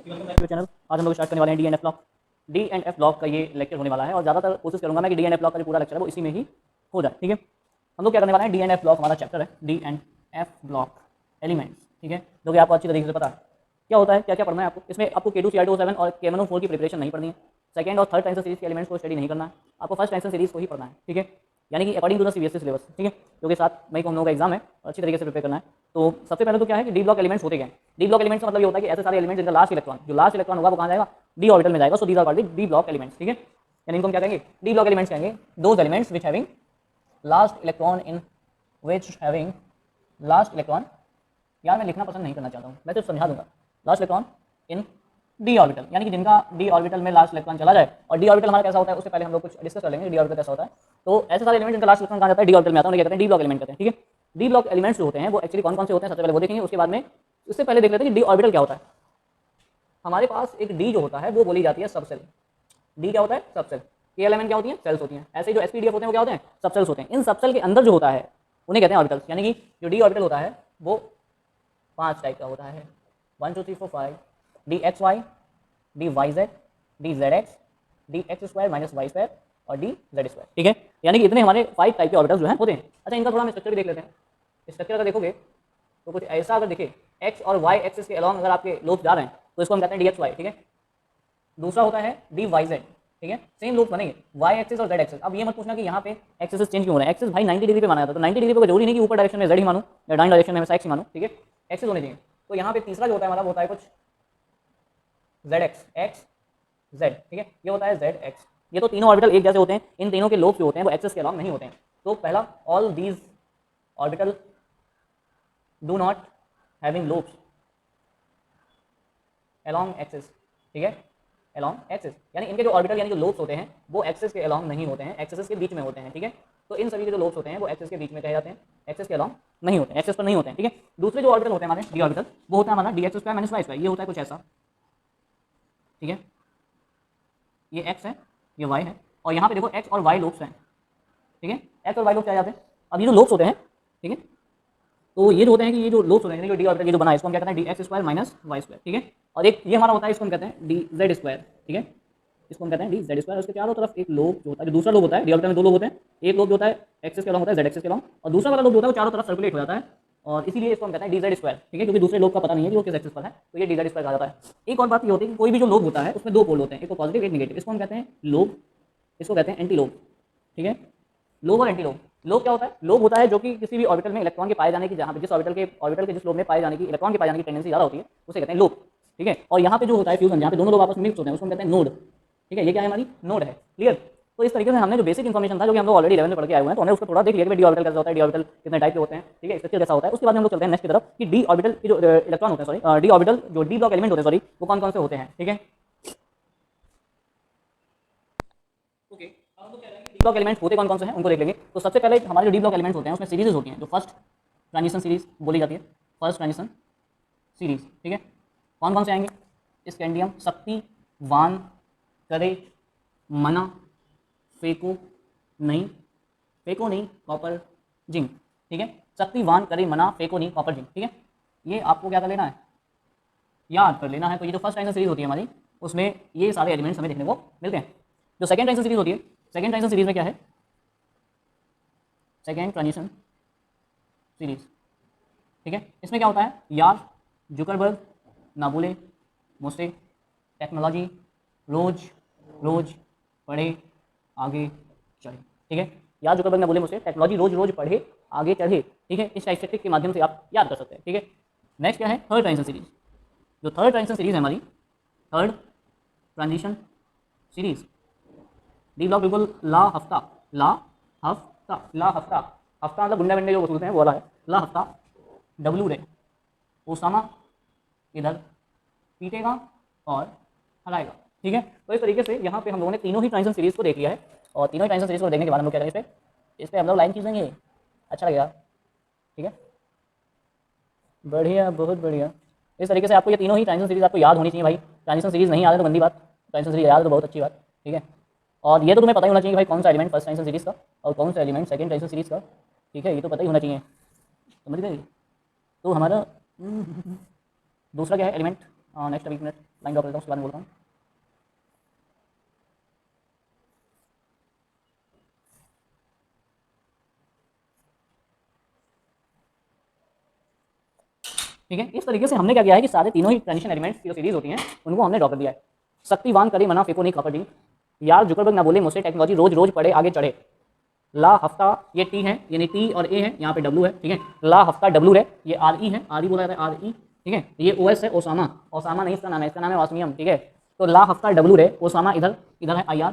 Channel. आज हम लोग स्टार्ट करने वाले हैं D and F block. D and F block का ये लेक्चर होने वाला है और ज़्यादातर कोशिश करूंगा मैं कि डी एंड एफ ब्लॉक का जो पूरा लेक्चर है वो इसी में ही हो जाए। ठीक है, हम लोग क्या करने वाले हैं, डी एंड एफ ब्लॉक हमारा चैप्टर है, D and F block elements. ठीक है, जो कि आपको अच्छी तरीके से पता है क्या होता है, क्या क्या पढ़ना है आपको। इसमें आपको K2 CR207 और KMNO4 की प्रिपरेशन नहीं पढ़नी है। सेकंड और थर्ड ट्रांजिशन सीरीज के एलिमेंट्स को स्टडी नहीं करना है, आपको फर्स्ट ट्रांजिशन सीरीज को ही पढ़ना है। ठीक है, यानी कि according to the CBSE syllabus. ठीक है, जो कि 7 मई को हम लोगों का एग्जाम है और अच्छी तरीके से प्रिपेयर करना है। तो सबसे पहले तो क्या है कि डी ब्लॉक एलिमेंट्स होते क्या हैं। डी ब्लॉक एलिमेंट्स का मतलब ये होता है कि ऐसे सारे एलिमेंट्स जिनका लास्ट इलेक्ट्रॉन, जो लास्ट इलेक्ट्रॉन होगा वो कहाँ जाएगा, डी ऑर्बिटल में जाएगा। So these are called D block elements. ठीक है, यानी इनको हम क्या कहेंगे, डी ब्लॉक एलिमेंट्स कहेंगे those elements which having last electron in which having last electron, यार मैं लिखना पसंद नहीं करना चाहता हूँ, मैं सिर्फ समझा दूंगा। लास्ट इलेक्ट्रॉन इन डी ऑर्बिटल, यानी कि जिनका डी ऑर्बिटल में लास्ट इलेक्ट्रॉन चला जाए। और डी ऑर्बिटल हमारा कैसा होता है उससे पहले हम लोग कुछ डिस्कस कर लेंगे डी ऑर्बिटल कैसा होता है। तो ऐसे सारे एलिमेंट जिनका लास्ट इलेक्ट्रॉन कहाँ जाता है, डी ऑर्बिटल में आता है, उन्हें क्या कहते हैं, डी ब्लॉक एलिमेंट कहते हैं। ठीक है, डी ब्लॉक एलिमेंट्स जो होते हैं वो एक्चुअली कौन कौन से होते हैं सबसे पहले वो देखेंगे। उसके बाद में उससे पहले देख लेते हैं कि डी ऑर्बिटल क्या होता है। हमारे पास एक डी जो होता है वो बोली जाती है सबसेल। डी क्या होता है, सबसेल। के एलिमेंट क्या होती है, सेल्स होती हैं। ऐसे ही जो एसपीडीएफ होते हैं वो क्या होते हैं, सबसेल्स होते हैं। इन सबसेल के अंदर जो होता है उन्हें कहते हैं ऑर्बिटल्स। यानी कि जो डी ऑर्बिटल होता है वो 5 टाइप का होता है, 1 2 3 4 5, D X Y, D Y Z, D Z X, D X square minus Y square और डी जेड स्क्वायर। ठीक है, यानी कि इतने हमारे 5 टाइप के ऑर्बिटल्स जो हैं होते हैं। अच्छा, इनका थोड़ा हम स्ट्रक्चर भी देख लेते हैं। स्ट्रक्चर अगर देखोगे तो कुछ ऐसा अगर दिखे, एक्स और वाई एक्सिस के अलॉन्ग अगर आपके लोब्स जा रहे हैं तो इसको हम कहते हैं डी एक्स वाई। ठीक है, दूसरा होता है डी वाई जेड। ठीक है, सेम लोब्स बनेंगे वाई एक्सिस और जेड एक्सिस। अब ये मत पूछना कि यहाँ पे एक्सिस चेंज क्यों हो रहा है। एक्सिस भाई 90 डिग्री पे माना जाता है, तो 90 डिग्री पे जरूरी नहीं कि ऊपर डायरेक्शन में जेड ही मानो या डाउन डायरेक्शन में हमेशा एक्स ही मानो। ठीक है, एक्सिस होने चाहिए। तो यहाँ पे तीसरा जो होता है हमारा होता है कुछ जेड एक्स, एक्स जेड। ठीक है, ये होता है जेड एक्स। ये तो तीनों ऑर्बिटल एक जैसे होते हैं, इन तीनों के लोब्स जो होते हैं वो एक्सिस के अलॉन्ग नहीं होते हैं। तो पहला, all these orbital do not having lobes along axis. ठीक है, along एक्सिस, यानी इनके जो ऑर्बिटल यानी जो लोब्स होते हैं वो एक्सिस के अलॉन्ग नहीं होते हैं, एक्सिस के बीच में होते हैं। ठीक है, तो इन सभी के जो लोब्स होते हैं वो एक्सिस के बीच में कहे जाते हैं, एक्सिस के अलॉन्ग नहीं होते हैं, एक्सिस पर नहीं होते हैं। ठीक है, दूसरे जो ऑर्बिटल होते हैं हमारे डी ऑर्बिटल वो होता है हमारा D X square minus Y square. ये होता है कुछ ऐसा। ठीक है, ये एक्स है, ये वाई है, और यहाँ पे देखो एक्स और वाई लोब्स हैं। ठीक है, एक्स और वाई लोब्स क्या जाते हैं। अब ये जो लोब्स होते हैं, ठीक है, तो ये जो होते हैं कि ये जो लोब्स होते हैं जो डी ऑर्बिटल ये जो बना है इसको हम क्या कहते हैं, D X square minus Y square. ठीक है, और एक ये हमारा होता है इसको हम कहते हैं डी जेड स्क्वायर। ठीक है, इसको हम कहते हैं डी जेड स्क्वायर। उसके चारों तरफ एक लोब जो होता है, जो दूसरा लोब होता है, डी ऑर्बिटल में 2 लोब होते हैं। एक लोब जो होता है एक्सिस के अलॉन्ग होता है, जेड एक्सिस के अलॉन्ग, और दूसरा वाला लोब जो होता है वो चारों तरफ सर्कुलेट हो जाता है, और इसीलिए इसको हम कहते हैं डी जेड स्क्वायर। ठीक है, क्योंकि दूसरे लोब का पता नहीं है कि वो किस एक्सिस पर है, तो ये डी जेड स्क्वायर कहा जाता है। एक और बात ये होती है कि कोई भी जो लोब होता है उसमें 2 पोल होते हैं, एक तो पॉजिटिव एक नेगेटिव। इसको हम कहते हैं लोब, इसको कहते हैं एंटी लोब। ठीक है, लोब और एंटी लोब। लोब क्या होता है, लोब होता है जो कि किसी भी ऑर्बिटल में इलेक्ट्रॉन के पाए जाने की, जहाँ पे जिस ऑर्बिटल के जिस लोब में पाए जाने की इलेक्ट्रॉन के पाए जाने की टेंडेंसी ज़्यादा होती है उसे कहते हैं लोब। ठीक है, और यहाँ पे जो होता है फ्यूजन, जहाँ पे दोनों लोब आपस में मिक्स होते हैं उसको हम कहते हैं नोड। ठीक है, ये क्या है, हमारी नोड है। क्लियर। तो इस तरीके से हमने जो बेसिक इन्फॉर्मेशन था जो कि हम लोग ऑलरेडी 11 में पढ़ के आए हुए हैं, तो हमने उसको थोड़ा देख लिया कि डी ऑर्बिटल कैसा होता है, डी ऑर्बिटल कितने टाइप के होते हैं। ठीक है, स्ट्रक्चर कैसा होता है। उसके बाद हम लोग चलते हैं नेक्स्ट की तरफ कि डी ऑर्बिटल की जो इलेक्ट्रॉन होते हैं, सॉरी डी ऑर्बिटल जो डी ब्लॉक एलिमेंट होते हैं, सॉरी वो कौन कौन से होते हैं। ठीक है, ओके, अब हम लोग कह रहे हैं कि डी ब्लॉक एलिमेंट्स होते कौन कौन से हैं उनको देख लेंगे। तो सबसे पहले हमारे जो डी ब्लॉक एलिमेंट्स होते हैं उसमें सीरीज होती हैं, जो फर्स्ट ट्रांजिशन सीरीज बोली जाती है, फर्स्ट ट्रांजिशन सीरीज। ठीक है, कौन कौन से आएंगे, स्कैंडियम, शक्ति, वान, करे, मना, फेको नहीं, फेको नहीं, कॉपर, जिंक। ठीक है, शक्ति, वान, करे, मना, फेको नहीं, कॉपर, जिंक। ठीक है, ये आपको क्या कर लेना है, याद कर लेना है। तो ये जो फर्स्ट ट्रांजिशन सीरीज होती है हमारी उसमें ये सारे एलिमेंट्स हमें देखने को मिलते हैं। जो सेकंड ट्रांजिशन सीरीज होती है, सेकंड ट्रांजिशन सीरीज में क्या है, सेकंड ट्रांजिशन सीरीज। ठीक है, इसमें क्या होता है, यार, जुकरबर्ग, नाबुले, मोसे, टेक्नोलॉजी, रोज रोज पढ़े आगे चढ़े। ठीक है, यार जुकरबर्ग, नाबुले, मोसे, टेक्नोलॉजी, रोज रोज पढ़े आगे चढ़े। ठीक है, इस स्टैटिस्टिक के माध्यम से आप याद कर सकते हैं। ठीक है, नेक्स्ट क्या है, थर्ड ट्रांजिशन सीरीज। जो थर्ड ट्रांजिशन सीरीज है हमारी, third transition series, D block बिल्कुल ला हफ्ता, ला हफ्ता, ला हफ्ता, हफ्ता मतलब गुंडे वंडे जो वसूलते हैं वो वाला है, ला हफ्ता, डब्लू रे, ओसामा इधर पीटेगा और हराएगा। ठीक है, तो इस तरीके से यहाँ पे हम लोगों ने तीनों ही ट्रांजिशन सीरीज को देख लिया है, और तीनों ही ट्रांजिशन सीरीज को देखने के बाद हम लोग क्या करेंगे, इस पर हम लोग लाइन खींचेंगे। अच्छा लगेगा। ठीक है, बढ़िया, बहुत बढ़िया। इस तरीके से आपको ये तीनों ही ट्रांजिशन सीरीज आपको याद होनी चाहिए भाई। ट्रांजिशन सीरीज नहीं याद है तो गंदी बात, ट्रांजिशन सीरीज याद है तो बहुत अच्छी बात। ठीक है, और ये तो तुम्हें पता ही होना चाहिए कि भाई कौन सा एलिमेंट फर्स्ट ट्रांजिशन सीरीज का और कौन सा एलिमेंट सेकंड ट्रांजिशन सीरीज का। ठीक है, ये तो पता ही होना चाहिए, समझ गए। तो हमारा दूसरा क्या है एलिमेंट, नेक्स्ट अभी मिनट लाइन ड्रॉप लेता हूँ, उसके बाद में बोलता हूँ। ठीक है, इस तरीके से हमने क्या किया है कि सारे तीनों ही ट्रांजिशन एलिमेंट्स की जो सीरीज होती हैं उनको हमने ड्रॉ कर दिया है। शक्तिवान करे मना फेंको नहीं खापा यार जुकरबर्ग ना बोले मुझसे टेक्नोलॉजी रोज रोज पढ़े आगे चढ़े। ला हफ्ता ये टी है, यानी टी और ए है, यहाँ पे डब्लू है। ठीक है, ला हफ्ता डब्लू है, ये आर ई है, आर ई बोला जाता है आर ई। ठीक है, ये ओ एस है, ओसामा, ओसामा नहीं इसका नाम है, इसका नाम है वासमियम। ठीक है, तो ला हफ्ता डब्लू रे, ओसामा इधर, इधर है आई आर,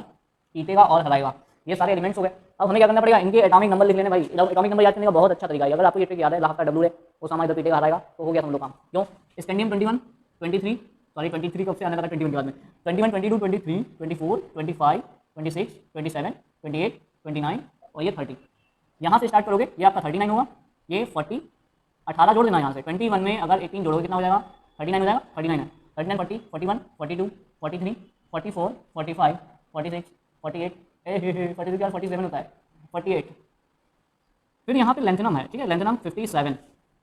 पीटेगा और हराएगा। ये सारे एलिमेंट्स हो गए। अब हमें क्या करना पड़ेगा, इनके एटॉमिक नंबर लिख लेने भाई। एटॉमिक नंबर याद करने का बहुत अच्छा तरीका है। अगर आपको ये ट्रिक याद है, ला हफ्ता डब्लू रे, ओसामा इधर पीटेगा हराएगा, तो हो गया हम लोग काम। क्यों, स्कैंडियम 21 23 सॉरी 23 कब से आने लगा 21 के बाद में, 21 22 23 24 25 26 27 28 29 और ये 30। यहाँ से स्टार्ट करोगे, ये आपका 39 होगा, ये 40, 18 जोड़ देना यहाँ से। 21 में अगर 18 जोड़ोगे कितना हो जाएगा, 39 हो जाएगा। 39 है, 39 40 41 42 43 44 45 46 48 43 क्या 47 होता है, 48। फिर यहाँ पे लेंथनम है। ठीक है, लेंथनम 57।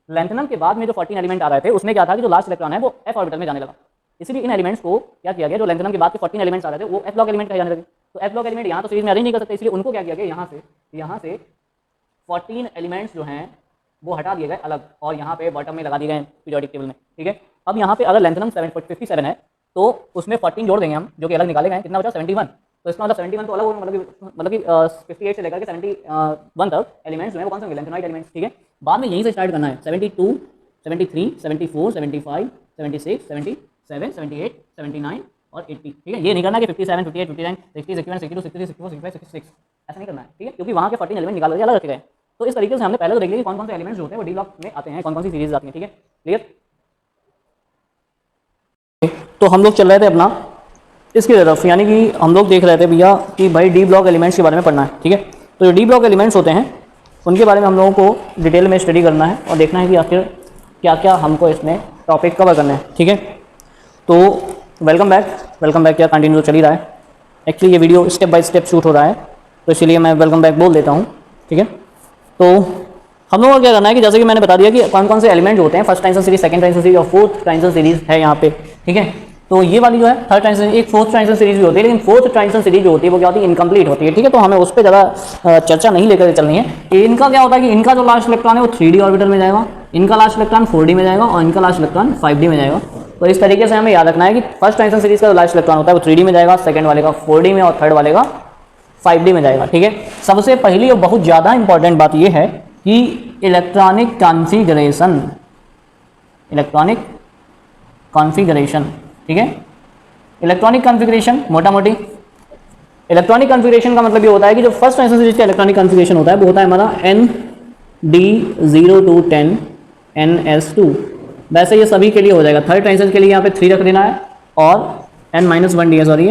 लेंथनम के बाद में जो 14 एलिमेंट आ रहे थे उसमें क्या था कि जो लास्ट इलेक्ट्रॉन है वो एफ ऑर्बिटल में जाने लगा। इसीलिए इन एलिमेंट्स को क्या किया गया, जो लेंथनम के बाद के 14 एलिमेंट्स आ रहे थे वो एफ ब्लॉक एलिमेंट कहे जाने लगे। तो एफ ब्लॉक एलिमेंट यहाँ तो सीरीज में अरेंज नहीं कर सकते, इसलिए उनको क्या किया गया, यहाँ से 14 एलिमेंट्स जो हैं वो हटा दिए गए अलग, और यहाँ पे बॉटम में लगा दिए गए पीरियोडिक टेबल में। ठीक है, अब यहाँ पे अगर लेंथनम 57 है तो उसमें 14 जोड़ देंगे हम, जो कि अलग निकाले गए। कितना बचा 71। तो इसका मतलब 71 तो अलग होगा, मतलब कि 58 से लेकर के 71 तक एलिमेंट्स जो हैं वो कौन से होंगे, लेंथेनॉइड एलिमेंट्स। ठीक है, बाद में यहीं से स्टार्ट करना है। 72 73 74 75 76 77 78 79 और 80। ठीक है, ये नहीं करना कि 57 58 59 60 61 62 63 64 65 66, ऐसा नहीं करना है। ठीक है, क्योंकि वहाँ के 14 एलिमेंट निकाल करके अलग रखे गए। तो इस तरीके से हमने पहले तो देख लिया कि कौन कौन से एलिमेंट्स होते हैं वो डी ब्लॉक में आते हैं, कौन कौन सी सीरीज आती हैं। ठीक है, क्लियर। तो हम लोग चल रहे थे अपना इसकी तरफ, यानी कि हम लोग देख रहे थे भैया कि भाई डी ब्लॉक एलिमेंट्स के बारे में पढ़ना है। ठीक है, तो जो डी ब्लॉक एलिमेंट्स होते हैं उनके बारे में हम लोगों को डिटेल में स्टडी करना है और देखना है कि आखिर क्या क्या हमको इसमें टॉपिक कवर करना है। ठीक है, तो वेलकम बैक क्या कंटिन्यू चल ही रहा है। एक्चुअली ये video step by step shoot हो रहा है, तो इसीलिए मैं वेलकम बैक बोल देता हूँ। ठीक है, तो हम लोगों को क्या करना है कि जैसे कि मैंने बता दिया कि कौन कौन से एलिमेंट होते हैं, first transition series, second transition series और फोर्थ ट्रांजिशन सीरीज है यहाँ पे। ठीक है, तो ये वाली जो है थर्ड ट्रांजिशन, एक फोर्थ ट्रांजिशन सीरीज भी होती है, लेकिन फोर्थ ट्रांजिशन सीरीज जो होती है वो क्या होती है, इनकम्प्लीट होती है। ठीक है, तो हमें उस पर ज़्यादा चर्चा नहीं लेकर चलनी है। इनका क्या होता है कि इनका जो लास्ट इलेक्ट्रॉन है वो 3D ऑर्बिटल में जाएगा, इनका लास्ट इलेक्ट्रॉन 4D में जाएगा और इनका लास्ट इलेक्ट्रॉन 5D में जाएगा। तो इस तरीके से हमें याद रखना है कि फर्स्ट ट्रांजिशन सीरीज का जो लास्ट इलेक्ट्रॉन होता है वो 3D में जाएगा, सेकंड वाले का 4D में और थर्ड वाले का 5D में जाएगा। ठीक है, सबसे पहली और बहुत ज़्यादा इंपॉर्टेंट बात यह है कि इलेक्ट्रॉनिक कॉन्फ़िगरेशन। ठीक है, इलेक्ट्रॉनिक कॉन्फ़िगरेशन मोटा मोटी इलेक्ट्रॉनिक कॉन्फ़िगरेशन का मतलब ये होता है कि जो फर्स्ट ट्रांजिशन सीरीज का इलेक्ट्रॉनिक कॉन्फ़िगरेशन होता है वो होता है हमारा ND0 to 10 NS2। वैसे ये सभी के लिए हो जाएगा। थर्ड ट्रांजिशन के लिए यहाँ पे 3 रख देना है और N-1D है, सॉरी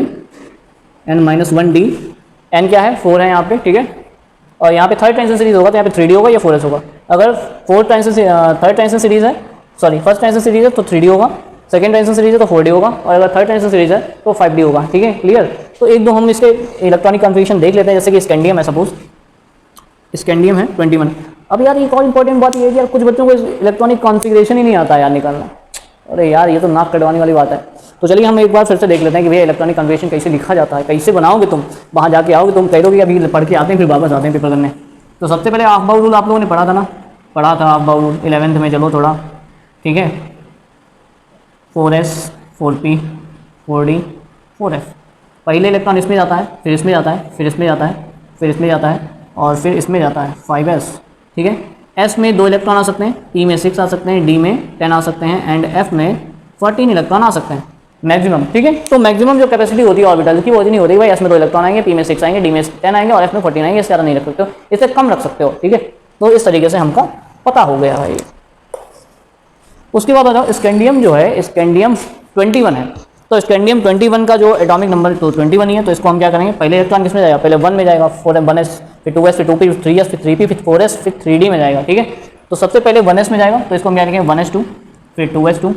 N-1D, N क्या है 4 है यहाँ पे। ठीक है, और यहाँ पे थर्ड ट्रांजिशन सीरीज होगा तो यहाँ पे 3D होगा या 4S होगा। अगर थर्ड ट्रांजिशन सीरीज है, सॉरी फर्स्ट ट्रांजिशन सीरीज है तो 3D होगा, सेकंड ट्रांजिशन सीरीज है तो 4D होगा, और अगर थर्ड ट्रांजिशन सीरीज है तो 5D होगा। ठीक है, क्लियर। तो एक दो हम इसके इलेक्ट्रॉनिक कॉन्फ़िगरेशन देख लेते हैं, जैसे कि स्कैंडियम है, सपोज स्कैंडियम है 21। अब यार एक और इंपॉर्टेंट बात ये है कि यार कुछ बच्चों को इलेक्ट्रॉनिक कॉन्फ़िगरेशन ही नहीं आता यार निकालना। अरे यार ये तो नाक कटवाने वाली बात है। तो चलिए हम एक बार फिर से देख लेते हैं कि भैया इलेक्ट्रॉनिक कॉन्फ़िगरेशन कैसे लिखा जाता है, कैसे बनाओगे तुम। वहाँ जाके आओगे तुम कह दोगे अभी पढ़ के आते हैं फिर वापस आते हैं पेपर करने। तो सबसे पहले हाफ बाउल रूल आप लोगों ने पढ़ा था ना, पढ़ा था हाफ बाउल रूल 11th में। चलो थोड़ा, ठीक है, 4s 4p 4d 4f। पहले इलेक्ट्रॉन इसमें जाता है, फिर इसमें जाता है, फिर इसमें जाता है, फिर इसमें जाता है और फिर इसमें जाता है 5s। ठीक है, s में 2 इलेक्ट्रॉन आ सकते हैं, p में 6 आ सकते हैं, d में 10 आ सकते हैं एंड f में 14 इलेक्ट्रॉन आ सकते हैं मैक्सिमम। ठीक है, तो मैक्सिमम जो कैपेसिटी होती है ऑर्बिटल की वो नहीं होती भाई s में 2 इलेक्ट्रॉन आएंगे, p में 6 आएंगे, d में 10 आएंगे और f में 14 आएंगे। इससे ज़्यादा नहीं रख सकते हो, इससे कम रख सकते हो। ठीक है, तो इस तरीके से हमका पता हो गया भाई। उसके बाद आ जाओ, स्कैंडियम जो है स्कैंडियम 21 है। तो स्कैंडियम 21 का जो एटॉमिक नंबर तो 21 ही है। तो इसको हम क्या करेंगे, पहले इलेक्ट्रॉन किसमें जाएगा, पहले 1 में जाएगा, 1s फिर 2s फिर 2p फिर 3s फिर 3p फिर 4s फिर 3d में जाएगा। ठीक है, तो सबसे पहले 1s में जाएगा, तो इसको हम क्या लिखेंगे 1s2 फिर 2s2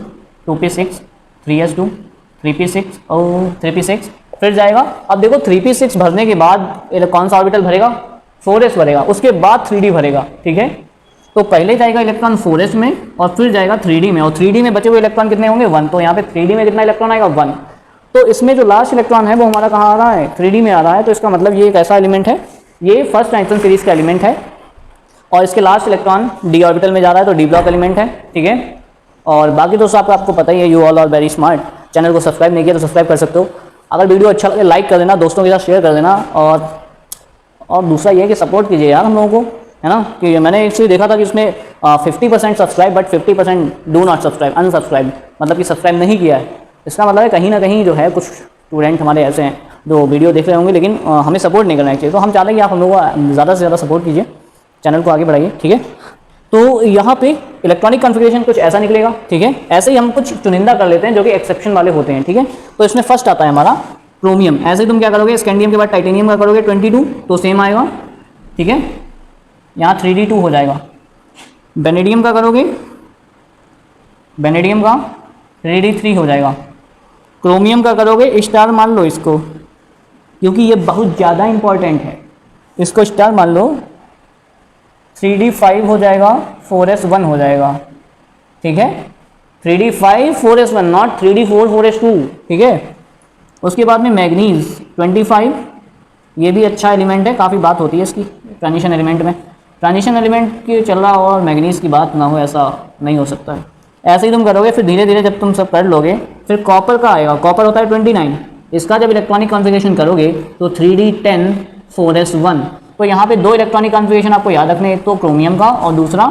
2p6 3s2 3p6 और 3p6 फिर जाएगा। अब देखो 3p6 भरने के बाद कौन सा ऑर्बिटल भरेगा, 4s भरेगा, उसके बाद 3d भरेगा। ठीक है, तो पहले जाएगा इलेक्ट्रॉन 4s में और फिर जाएगा 3d में, और 3d में बचे हुए इलेक्ट्रॉन कितने होंगे 1, तो यहाँ पे 3d में कितना इलेक्ट्रॉन आएगा 1। तो इसमें जो लास्ट इलेक्ट्रॉन है वो हमारा कहाँ आ रहा है 3d में आ रहा है, तो इसका मतलब ये एक ऐसा एलिमेंट है, ये फर्स्ट ट्रांजिशन सीरीज का एलिमेंट है और इसके लास्ट इलेक्ट्रॉन d ऑर्बिटल में जा रहा है, तो d ब्लॉक एलिमेंट है, ठीक है। और बाकी दोस्तों आपको पता ही है, you all are very smart. Channel को सब्सक्राइब नहीं किया तो सब्सक्राइब कर सकते हो, अगर वीडियो अच्छा लगे लाइक कर देना, दोस्तों के साथ शेयर कर देना, और दूसरा ये है कि सपोर्ट कीजिए यार हम लोगों को, है ना। कि मैंने एक चीज़ देखा था कि उसमें 50% subscribe but 50% do not subscribe, unsubscribe, मतलब कि सब्सक्राइब नहीं किया है। इसका मतलब है कहीं ना कहीं जो है कुछ स्टूडेंट हमारे ऐसे हैं जो वीडियो देख रहे होंगे लेकिन हमें सपोर्ट नहीं करना चाहिए, तो हम चाहते हैं कि आप हम लोगों को ज़्यादा से ज़्यादा सपोर्ट कीजिए, चैनल को आगे बढ़ाइए, ठीक है। तो यहाँ पे इलेक्ट्रॉनिक कॉन्फ़िगरेशन कुछ ऐसा निकलेगा, ठीक है। ऐसे ही हम कुछ चुनिंदा कर लेते हैं जो कि एक्सेप्शन वाले होते हैं, ठीक है। तो इसमें फर्स्ट आता है हमारा क्रोमियम। ऐसे ही तुम क्या करोगे, स्कैंडियम के बाद टाइटेनियम का करोगे 22, तो सेम आएगा, ठीक है। यहाँ 3d2 हो जाएगा। बेनेडियम का करोगे, बेनेडियम का 3d3 हो जाएगा। क्रोमियम का करोगे, स्टार मान लो इसको क्योंकि ये बहुत ज़्यादा इंपॉर्टेंट है, इसको स्टार मान लो, 3d5 हो जाएगा, 4s1 हो जाएगा, ठीक है। 3d5 4s1, not 3d4 4s2, ठीक है। उसके बाद में मैग्नीज 25, ये भी अच्छा एलिमेंट है, काफ़ी बात होती है इसकी ट्रांजिशन एलिमेंट में। ट्रांजिशन एलिमेंट की चल रहा हो और मैग्नीज की बात ना हो, ऐसा नहीं हो सकता है। ऐसे ही तुम करोगे, फिर धीरे धीरे जब तुम सब कर लोगे फिर कॉपर का आएगा। कॉपर होता है 29, इसका जब इलेक्ट्रॉनिक कॉन्फ़िगरेशन करोगे तो 3d10 4s1। तो यहाँ पे दो इलेक्ट्रॉनिक कॉन्फ़िगरेशन आपको याद रखने, एक तो क्रोमियम का और दूसरा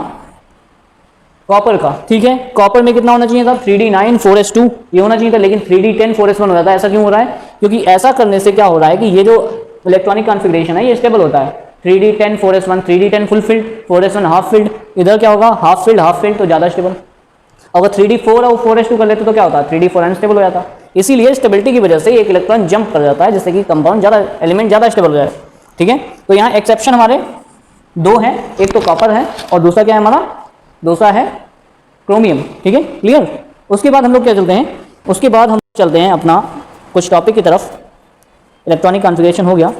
कॉपर का, ठीक है। कॉपर में कितना होना चाहिए था 3d9 4s2 ये होना चाहिए था, लेकिन 3d10 4s1 हो जाता है। ऐसा क्यों हो रहा है, क्योंकि ऐसा करने से क्या हो रहा है कि ये जो इलेक्ट्रॉनिक कॉन्फ़िगरेशन है ये स्टेबल होता है। 3d10 4s1, 3d10 full field, 4s1 half filled, इधर क्या होगा हाफ फिल्ड तो ज़्यादा स्टेबल। अगर 3d4 और 4s2 कर लेते तो क्या होता है 3d4 अनस्टेबल हो जाता। इसीलिए स्टेबिलिटी की वजह से एक इलेक्ट्रॉन जंप कर जाता है, जिससे कि कंपाउंड ज़्यादा एलिमेंट ज़्यादा स्टेबल हो जाए, ठीक है। तो यहाँ एक्सेप्शन हमारे दो हैं, एक तो कॉपर है और दूसरा क्या है हमारा, दूसरा है क्रोमियम, ठीक है, क्लियर। उसके बाद हम लोग क्या चलते हैं, उसके बाद हम चलते हैं अपना कुछ टॉपिक की तरफ। इलेक्ट्रॉनिक कॉन्फ़िगरेशन हो गया,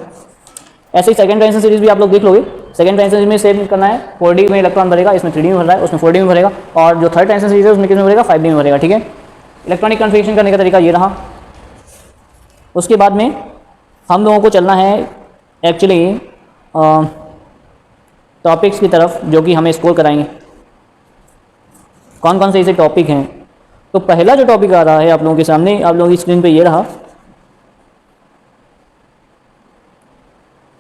ऐसे ही सेकंड ट्रांजिशन सीरीज भी आप लोग देख लोगे। सेकंड ट्रांजिशन सीरीज में सेम करना है, 4d में इलेक्ट्रॉन भरेगा, इसमें 3d में भर रहा है, उसमें 4d में भरेगा, और जो थर्ड ट्रांजिशन सीरीज है उसमें किसमें भरेगा 5d में भरेगा, ठीक है। इलेक्ट्रॉनिक कॉन्फ़िगरेशन करने का तरीका ये रहा। उसके बाद में हम लोगों को चलना है एक्चुअली टॉपिक्स की तरफ जो कि हमें स्कोर कराएंगे। कौन कौन से ऐसे टॉपिक हैं, तो पहला जो टॉपिक आ रहा है आप लोगों के सामने, आप लोगों की स्क्रीन पे ये रहा।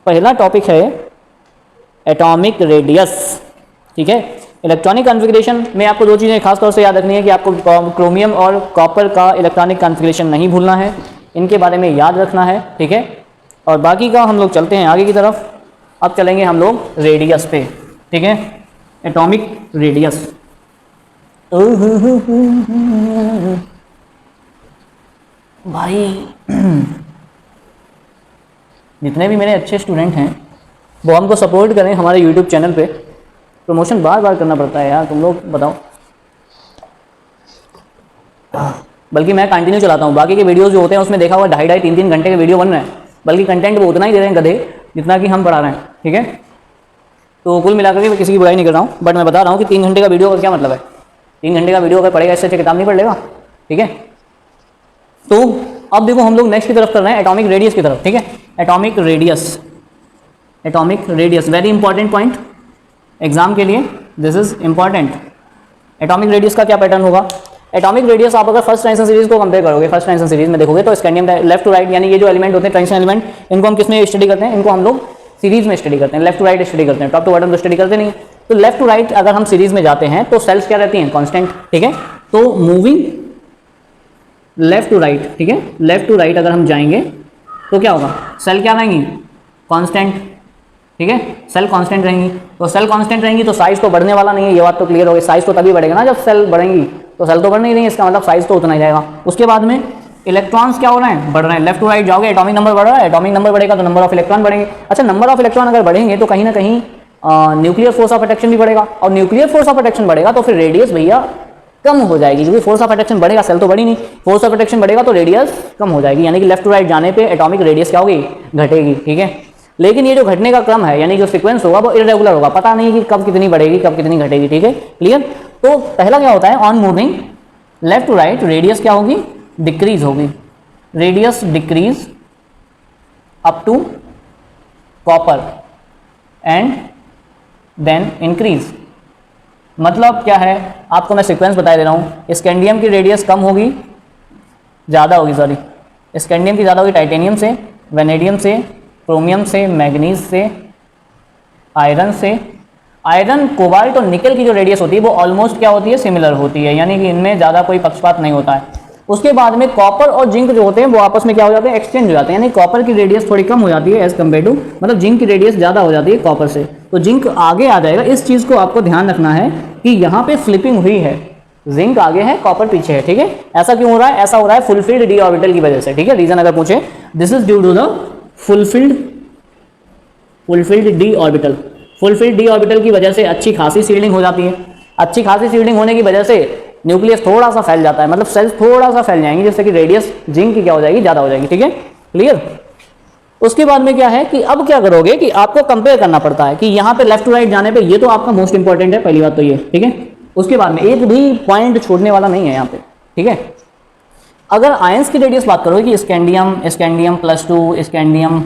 पहला टॉपिक है एटॉमिक रेडियस, ठीक है। इलेक्ट्रॉनिक कॉन्फ़िगरेशन में आपको दो चीज़ें खास तौर से याद रखनी है कि आपको क्रोमियम और कॉपर का इलेक्ट्रॉनिक कॉन्फ़िगरेशन नहीं भूलना है, इनके बारे में याद रखना है, ठीक है। और बाकी का हम लोग चलते हैं आगे की तरफ। अब चलेंगे हम लोग रेडियस पे, ठीक है, एटॉमिक रेडियस। भाई जितने भी मेरे अच्छे स्टूडेंट हैं वो हमको सपोर्ट करें हमारे यूट्यूब चैनल पे। प्रमोशन बार बार करना पड़ता है यार, तुम लोग बताओ। बल्कि मैं कंटिन्यू चलाता हूँ, बाकी के वीडियोस जो होते हैं उसमें देखा हुआ 2.5 3 घंटे के वीडियो बन रहे हैं, बल्कि कंटेंट वो उतना ही दे रहे हैं गधे जितना कि हम पढ़ा रहे हैं, ठीक है। तो कुल मिलाकर के मैं किसी की बुराई नहीं कर रहा हूँ, बट मैं बता रहा हूँ कि 3 घंटे का वीडियो का क्या मतलब है। 3 घंटे का वीडियो अगर पढ़ेगा इससे अच्छा किताब नहीं पढ़ लेगा, ठीक है। तो अब देखो हम लोग नेक्स्ट की तरफ कर रहे हैं, एटॉमिक रेडियस की तरफ, ठीक है। Atomic radius, atomic radius very important point exam के लिए, this is important. Atomic radius का क्या पैटर्न होगा, एटॉमिक रेडियस आप अगर फर्स्ट ट्रांजिशन सीरीज को कंपेयर करोगे, फर्स्ट ट्रांजिशन सीरीज में देखोगे तो स्कैंडियम लेफ्ट टू राइट, यानी ये जो एलिमेंट होते हैं ट्रांजिशन एलिमेंट, इनको हम किसमें स्टडी करते हैं, इनको हम लोग सीरीज में स्टडी करते हैं, लेफ्ट टू राइट स्टडी करते हैं, टॉप टू बॉटम तो स्टडी करते नहीं। तो लेफ्ट टू राइट अगर हम सीरीज में जाते हैं तो सेल्स क्या रहती हैं कांस्टेंट, ठीक है। तो मूविंग लेफ्ट टू राइट, ठीक है, लेफ्ट टू राइट अगर हम जाएंगे तो क्या होगा, सेल क्या रहेंगी कांस्टेंट, ठीक है, सेल कांस्टेंट रहेंगी। तो सेल कांस्टेंट रहेंगी तो साइज तो बढ़ने वाला नहीं है, ये बात तो क्लियर हो गई। साइज तो तभी बढ़ेगा ना जब सेल बढ़ेंगी, तो सेल तो बढ़ नहीं रही है, इसका मतलब साइज तो उतना ही जाएगा। उसके बाद में इलेक्ट्रॉन्स क्या हो रहे हैं, बढ़ रहे हैं। लेफ्ट टू राइट जाओगे एटॉमिक नंबर बढ़ रहा है, एटॉमिक नंबर बढ़ेगा तो नंबर ऑफ इलेक्ट्रॉन बढ़ेंगे। अच्छा, नंबर ऑफ इलेक्ट्रॉन अगर बढ़ेंगे तो कहीं ना कहीं न्यूक्लियर फोर्स ऑफ अट्रैक्शन भी बढ़ेगा, और न्यूक्लियर फोर्स ऑफ अट्रैक्शन बढ़ेगा तो फिर रेडियस भैया कम हो जाएगी, क्योंकि फोर्स ऑफ अट्रैक्शन बढ़ेगा, सेल तो बढ़ी नहीं, फोर्स ऑफ अट्रैक्शन बढ़ेगा तो रेडियस कम हो जाएगी, यानी कि लेफ्ट टू राइट जाने पे एटॉमिक रेडियस क्या होगी, घटेगी, ठीक है। लेकिन ये जो घटने का क्रम है यानी जो सीक्वेंस होगा वो इरेगुलर होगा, पता नहीं कि कब कितनी बढ़ेगी कब कितनी घटेगी, ठीक है, क्लियर। तो पहला क्या होता है, on moving left to right radius क्या होगी, डिक्रीज होगी, radius decrease up to copper and then increase. मतलब क्या है, आपको मैं सीक्वेंस बता दे रहा हूँ, स्कैंडियम की रेडियस कम होगी, ज़्यादा होगी, सॉरी स्कैंडियम की ज़्यादा होगी टाइटेनियम से, वेनेडियम से, क्रोमियम से, मैग्नीज से, आयरन से। आयरन, कोबाल्ट और निकल की जो रेडियस होती है वो ऑलमोस्ट क्या होती है, सिमिलर होती है, यानी कि इनमें ज़्यादा कोई पक्षपात नहीं होता है। उसके बाद में कॉपर और जिंक जो होते हैं वो आपस में क्या हो जाते हैं, एक्सचेंज हो जाते हैं, यानी कॉपर की रेडियस थोड़ी कम हो जाती है एज कम्पेयर टू, मतलब जिंक की रेडियस ज़्यादा हो जाती है कॉपर से, तो जिंक आगे आ जाएगा। इस चीज़ को आपको ध्यान रखना है कि यहाँ पे फ्लिपिंग हुई है, जिंक आगे है कॉपर पीछे है, ठीक है। ऐसा क्यों हो रहा है, ऐसा हो रहा है फुलफिल्ड डी ऑर्बिटल की वजह से, ठीक है। रीजन अगर पूछे, this is due to the fulfilled D orbital. Fulfilled D orbital की वजह से अच्छी खासी सील्डिंग हो जाती है, अच्छी खासी सील्डिंग होने की वजह से न्यूक्लियस थोड़ा सा फैल जाता है, मतलब सेल्स थोड़ा सा फैल जाएंगे, जिससे कि रेडियस जिंक की क्या हो जाएगी, ज़्यादा हो जाएगी, ठीक है, क्लियर। उसके बाद में क्या है कि अब क्या करोगे कि आपको कंपेयर करना पड़ता है कि यहाँ पे लेफ्ट टू राइट जाने पे, ये तो आपका मोस्ट इंपॉर्टेंट है, पहली बात तो ये, ठीक है। उसके बाद में एक भी पॉइंट छोड़ने वाला नहीं है यहाँ पे, ठीक है। अगर आयंस की रेडियस बात करोगे कि scandium +2 scandium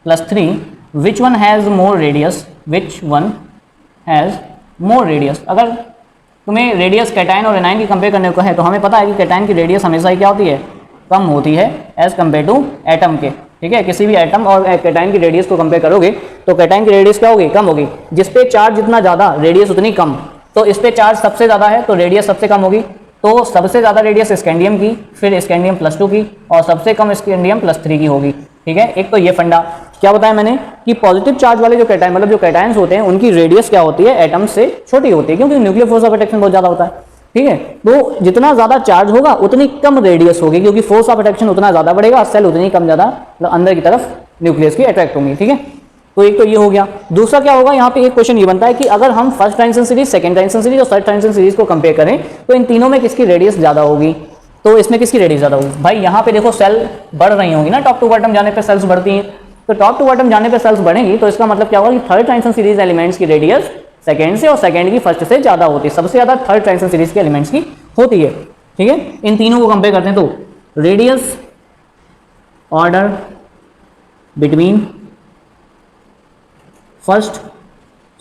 +3 which one has more radius, which one has more radius. अगर तुम्हें रेडियस कैटायन और एनायन की कंपेयर करने को है तो हमें पता है कि कैटायन की रेडियस हमेशा ही क्या होती है, कम होती है एज कम्पेयर टू एटम के, ठीक है। किसी भी एटम और कैटायन की रेडियस को कंपेयर करोगे तो कैटायन की रेडियस क्या होगी, कम होगी। जिस पे चार्ज जितना ज़्यादा रेडियस उतनी कम, तो इस पे चार्ज सबसे ज़्यादा है तो रेडियस सबसे कम होगी। तो सबसे ज़्यादा रेडियस स्कैंडियम की, फिर स्कैंडियम +2 की, और सबसे कम स्कैंडियम +3 की होगी, ठीक है। एक तो ये फंडा क्या बताया मैंने कि पॉजिटिव चार्ज वाले जो कैटायन, मतलब जो कैटायंस होते हैं, उनकी रेडियस क्या होती है, एटम से छोटी होती है, क्योंकि न्यूक्लियर फोर्स ऑफ अट्रैक्शन बहुत ज़्यादा होता है, ठीक है। तो जितना ज़्यादा चार्ज होगा उतनी कम रेडियस होगी, क्योंकि फोर्स ऑफ अट्रैक्शन उतना ज़्यादा बढ़ेगा, सेल उतनी कम ज़्यादा मतलब अंदर की तरफ न्यूक्लियस की अट्रैक्ट होंगी, ठीक है। तो एक तो ये हो गया। दूसरा क्या होगा, यहाँ पे एक क्वेश्चन ये बनता है कि अगर हम first transition series, second transition series और थर्ड ट्रांजिशन सीरीज को कंपेयर करें तो इन तीनों में किसकी रेडियस ज़्यादा होगी, तो इसमें किसकी रेडियस ज़्यादा होगी। भाई यहाँ पे देखो सेल बढ़ रही होंगी ना, टॉप टू बॉटम जाने पर सेल्स बढ़ती हैं, तो टॉप टू बॉटम जाने पर सेल्स बढ़ेंगी, तो इसका मतलब क्या होगा कि थर्ड ट्रांजिशन सीरीज एलिमेंट्स की रेडियस सेकंड से और सेकंड की फर्स्ट से ज़्यादा होती है, सबसे ज़्यादा थर्ड ट्रांजिशन सीरीज के एलिमेंट्स की होती है, ठीक है। इन तीनों को कंपेयर करते हैं तो radius order between first,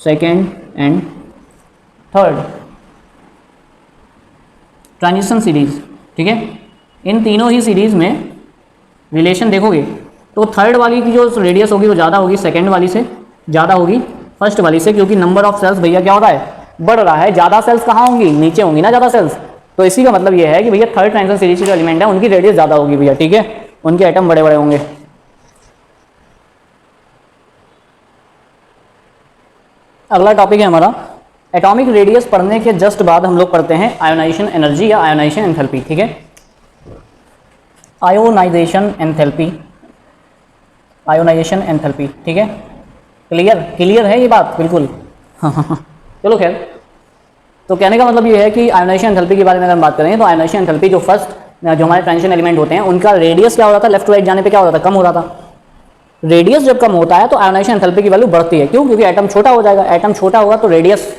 second and third transition series, ठीक है। इन तीनों ही सीरीज में रिलेशन देखोगे तो थर्ड वाली की जो रेडियस होगी वो ज़्यादा होगी सेकेंड वाली से, ज़्यादा होगी फर्स्ट वाली से, क्योंकि नंबर ऑफ सेल्स भैया क्या हो रहा है, बढ़ रहा है। ज़्यादा सेल्स कहाँ होंगी, नीचे होंगी ना ज़्यादा सेल्स, तो इसी का मतलब ये है कि भैया थर्ड ट्रांजिशन सीरीज के जो एलिमेंट है उनकी रेडियस ज़्यादा होगी भैया, ठीक है, उनके एटम बड़े बड़े होंगे। अगला टॉपिक है हमारा एटॉमिक रेडियस। पढ़ने के जस्ट बाद हम लोग पढ़ते हैं आयोनाइजेशन एनर्जी या आयोनाइजेशन एंथैल्पी, ठीक है। आयोनाइजेशन एंथैल्पी, आयोनाइजेशन एंथैल्पी, ठीक है, क्लियर है ये बात बिल्कुल। चलो खैर, तो कहने का मतलब ये है कि आयोनाइजेशन एंथैल्पी के बारे में अगर हम बात करें तो आयोनाइजेशन एंथैल्पी जो फर्स्ट जो हमारे ट्रांजिशन एलिमेंट होते हैं उनका रेडियस क्या हो रहा था, लेफ्ट टू राइट जाने पे क्या हो रहा था, कम हो रहा था। रेडियस जब कम होता है तो आयोनाइजेशन एंथैल्पी की वैल्यू बढ़ती है, क्यों, क्योंकि एटम छोटा हो जाएगा, एटम छोटा होगा तो रेडियस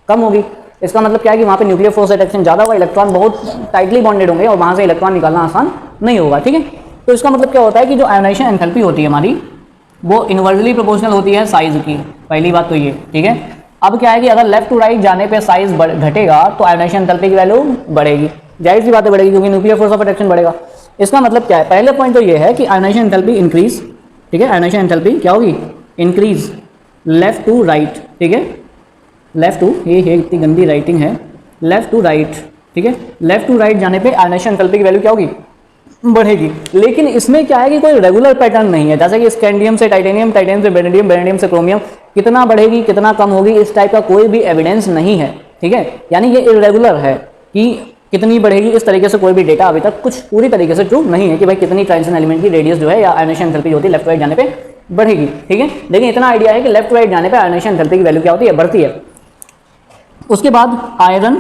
कम होगी। इसका मतलब क्या है कि वहाँ पे न्यूक्लियर फोर्स अट्रैक्शन ज़्यादा होगा, इलेक्ट्रॉन बहुत टाइटली बॉन्डेड होंगे और वहाँ से इलेक्ट्रॉन निकालना आसान नहीं होगा, ठीक है। तो इसका मतलब क्या होता है कि जो आयोनाइजेशन एंथैल्पी होती है हमारी वो इनवर्सली प्रोपोर्शनल होती है साइज की, पहली बात तो ये, ठीक है। अब क्या है कि अगर लेफ्ट टू राइट जाने पे साइज घटेगा तो आयोनाइजेशन एंथैल्पी की वैल्यू बढ़ेगी, जाहिर सी बातें बढ़ेगी, क्योंकि न्यूक्लियर फोर्स ऑफ अट्रैक्शन बढ़ेगा। इसका मतलब क्या है, पहले पॉइंट तो ये है कि आयोनाइजेशन एंथैल्पी इंक्रीज, ठीक है, आयोनाइजेशन एंथैल्पी क्या होगी, इंक्रीज लेफ्ट टू राइट, ठीक है, लेफ्ट टू, ये इतनी गंदी राइटिंग है, लेफ्ट टू राइट, ठीक है, लेफ्ट टू राइट जाने पे आयोनाइजेशन एंथैल्पी की वैल्यू क्या होगी, बढ़ेगी। लेकिन इसमें क्या है कि कोई रेगुलर पैटर्न नहीं है, जैसे कि स्कैंडियम से टाइटेनियम, टाइटेनियम से वेनेडियम, वेनेडियम से क्रोमियम, कितना बढ़ेगी कितना कम होगी इस टाइप का कोई भी एविडेंस नहीं है, ठीक है। यानी ये इरेगुलर है कि कितनी बढ़ेगी, इस तरीके से कोई भी डेटा अभी तक कुछ पूरी तरीके से ट्रू नहीं है कि भाई कितनी ट्रांजिशन एलिमेंट की रेडियस जो है या आयोनाइजेशन एंथैल्पी होती है लेफ्ट राइट जाने पे बढ़ेगी, ठीक है। लेकिन इतना आइडिया है कि लेफ्ट राइट जाने पे आयोनाइजेशन एंथैल्पी की वैल्यू क्या होती है, बढ़ती है। उसके बाद आयरन,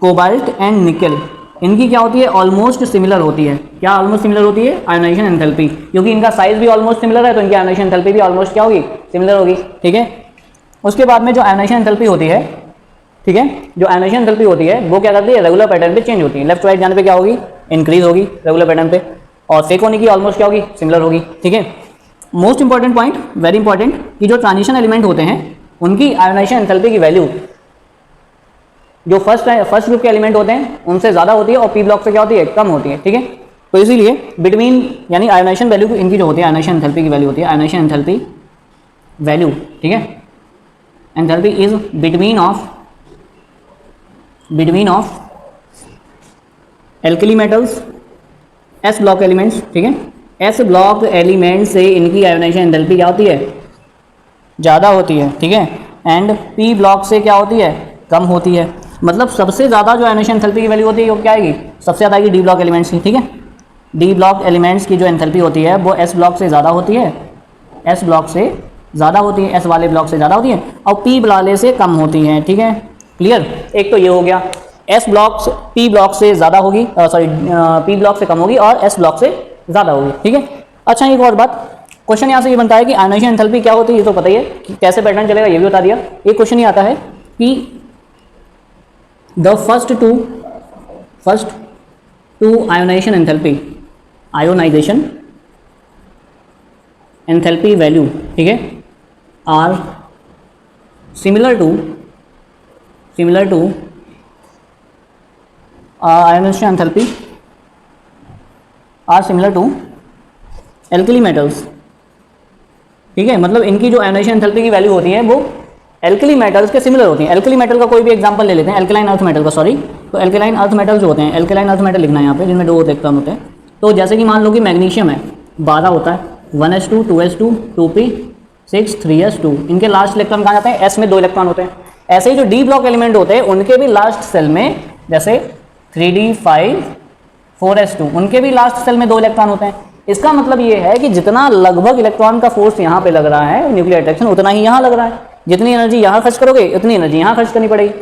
कोबाल्ट एंड निकल इनकी क्या होती है, ऑलमोस्ट सिमिलर होती है। क्या ऑलमोस्ट सिमिलर होती है, आयोनाइजेशन एंथैल्पी, क्योंकि इनका साइज भी ऑलमोस्ट सिमिलर है तो इनकी आयोनाइजेशन एंथैल्पी भी ऑलमोस्ट क्या होगी, सिमिलर होगी। ठीक है, उसके बाद में जो आयोनाइजेशन एंथैल्पी होती है, ठीक है, जो आयोनाइजेशन एंथैल्पी होती है वो क्या करती है, रेगुलर पैटर्न पे चेंज होती है। लेफ्ट राइट जाने पे क्या होगी, इंक्रीज होगी रेगुलर पैटर्न पे, और सेक होने की ऑलमोस्ट क्या होगी, सिमिलर होगी। ठीक है, most important point, very important, कि जो ट्रांजिशन एलिमेंट होते हैं उनकी आयोनाइजेशन एंथैल्पी की वैल्यू जो फर्स्ट ग्रुप के एलिमेंट होते हैं उनसे ज़्यादा होती है और पी ब्लॉक से क्या होती है, कम होती है। ठीक है, तो इसीलिए बिटवीन यानी आयोनाइजेशन वैल्यू इनकी जो होती है, आयोनाइजेशन एंथैल्पी की वैल्यू होती है, आयोनाइजेशन एंथैल्पी वैल्यू, ठीक है, enthalpy is between of alkali metals, S block elements. ठीक है, एस ब्लॉक एलिमेंट से इनकी आयोनाइजेशन एंथैल्पी क्या होती है, ज़्यादा होती है। ठीक है, एंड पी ब्लॉक से क्या होती है, कम होती है। मतलब सबसे ज़्यादा जो आयोनाइजेशन एंथैल्पी की वैल्यू होती है वो क्या आएगी, सबसे ज़्यादा आएगी डी ब्लॉक एलिमेंट्स की। ठीक है, डी ब्लॉक एलिमेंट्स की जो एंथैल्पी होती है वो एस ब्लॉक से ज़्यादा होती है, एस ब्लॉक से ज़्यादा होती है, एस वाले ब्लॉक से ज़्यादा होती है, और पी वाले से कम होती है। ठीक है, क्लियर। एक तो ये हो गया, एस ब्लॉक पी ब्लॉक से ज़्यादा होगी, सॉरी पी ब्लॉक से कम होगी और एस ब्लॉक से ज़्यादा होगी। ठीक है, अच्छा एक और बात, क्वेश्चन यहाँ से ये बनता है कि आयोनाइजेशन एंथैल्पी क्या होती है, ये तो पता ही है कि कैसे पैटर्न चलेगा, ये भी बता दिया। एक क्वेश्चन ये आता है कि the first two ionisation enthalpy value, ठीक है, are similar to ionisation enthalpy are similar to alkali metals. ठीक है, मतलब इनकी जो आयोनाइजेशन एंथैल्पी की वैल्यू होती है वो एल्कली मेटल्स के सिमिलर होती हैं। एल्कली मेटल का कोई भी एग्जांपल ले लेते हैं, एल्कलाइन अर्थ मेटल का, सॉरी, तो एल्कलाइन अर्थ मेटल जो होते हैं, एल्कलाइन अर्थ मेटल लिखना है यहाँ पे, जिनमें 2 इलेक्ट्रॉन होते हैं। तो जैसे कि मान लो कि मैग्नीशियम है, 12 होता है, 1s2 2s2 2p6 3s2, इनके लास्ट इलेक्ट्रॉन कहाँ जाते हैं, s में 2 इलेक्ट्रॉन होते हैं। ऐसे ही जो डी ब्लॉक एलिमेंट होते हैं उनके भी लास्ट सेल में, जैसे 3d5 4s2, उनके भी लास्ट सेल में 2 इलेक्ट्रॉन होते हैं। इसका मतलब ये है कि जितना लगभग इलेक्ट्रॉन का फोर्स यहाँ पे लग रहा है न्यूक्लियर अट्रैक्शन, उतना ही यहाँ लग रहा है। जितनी एनर्जी यहाँ खर्च करोगे उतनी एनर्जी यहाँ खर्च करनी पड़ेगी।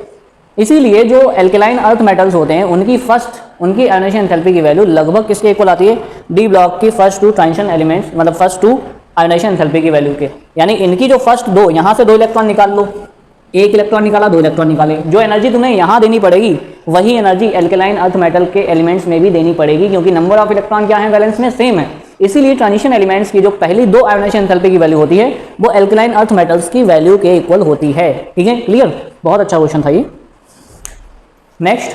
इसीलिए जो एल्कलाइन अर्थ मेटल्स होते हैं उनकी आयोनाइजेशन एंथैल्पी की वैल्यू लगभग किसके इक्वल आती है, डी ब्लॉक की फर्स्ट 2 ट्रांजिशन एलिमेंट्स, मतलब फर्स्ट 2 आयोनाइजेशन एंथैल्पी की वैल्यू के। यानी इनकी जो फर्स्ट 2, यहाँ से 2 इलेक्ट्रॉन निकाल लो, 1 इलेक्ट्रॉन निकाला, 2 इलेक्ट्रॉन निकाले, जो एनर्जी तुम्हें यहाँ देनी पड़ेगी वही एनर्जी एल्कलाइन अर्थ मेटल के एलिमेंट्स में भी देनी पड़ेगी, क्योंकि नंबर ऑफ इलेक्ट्रॉन क्या है, बैलेंस में सेम है। इसीलिए ट्रांजिशन एलिमेंट्स की जो पहली 2 आयोनाइजेशन एंथैल्पी की वैल्यू होती है वो एल्कलाइन अर्थ मेटल्स की वैल्यू के इक्वल होती है। ठीक है, क्लियर, बहुत अच्छा क्वेश्चन था ये। नेक्स्ट,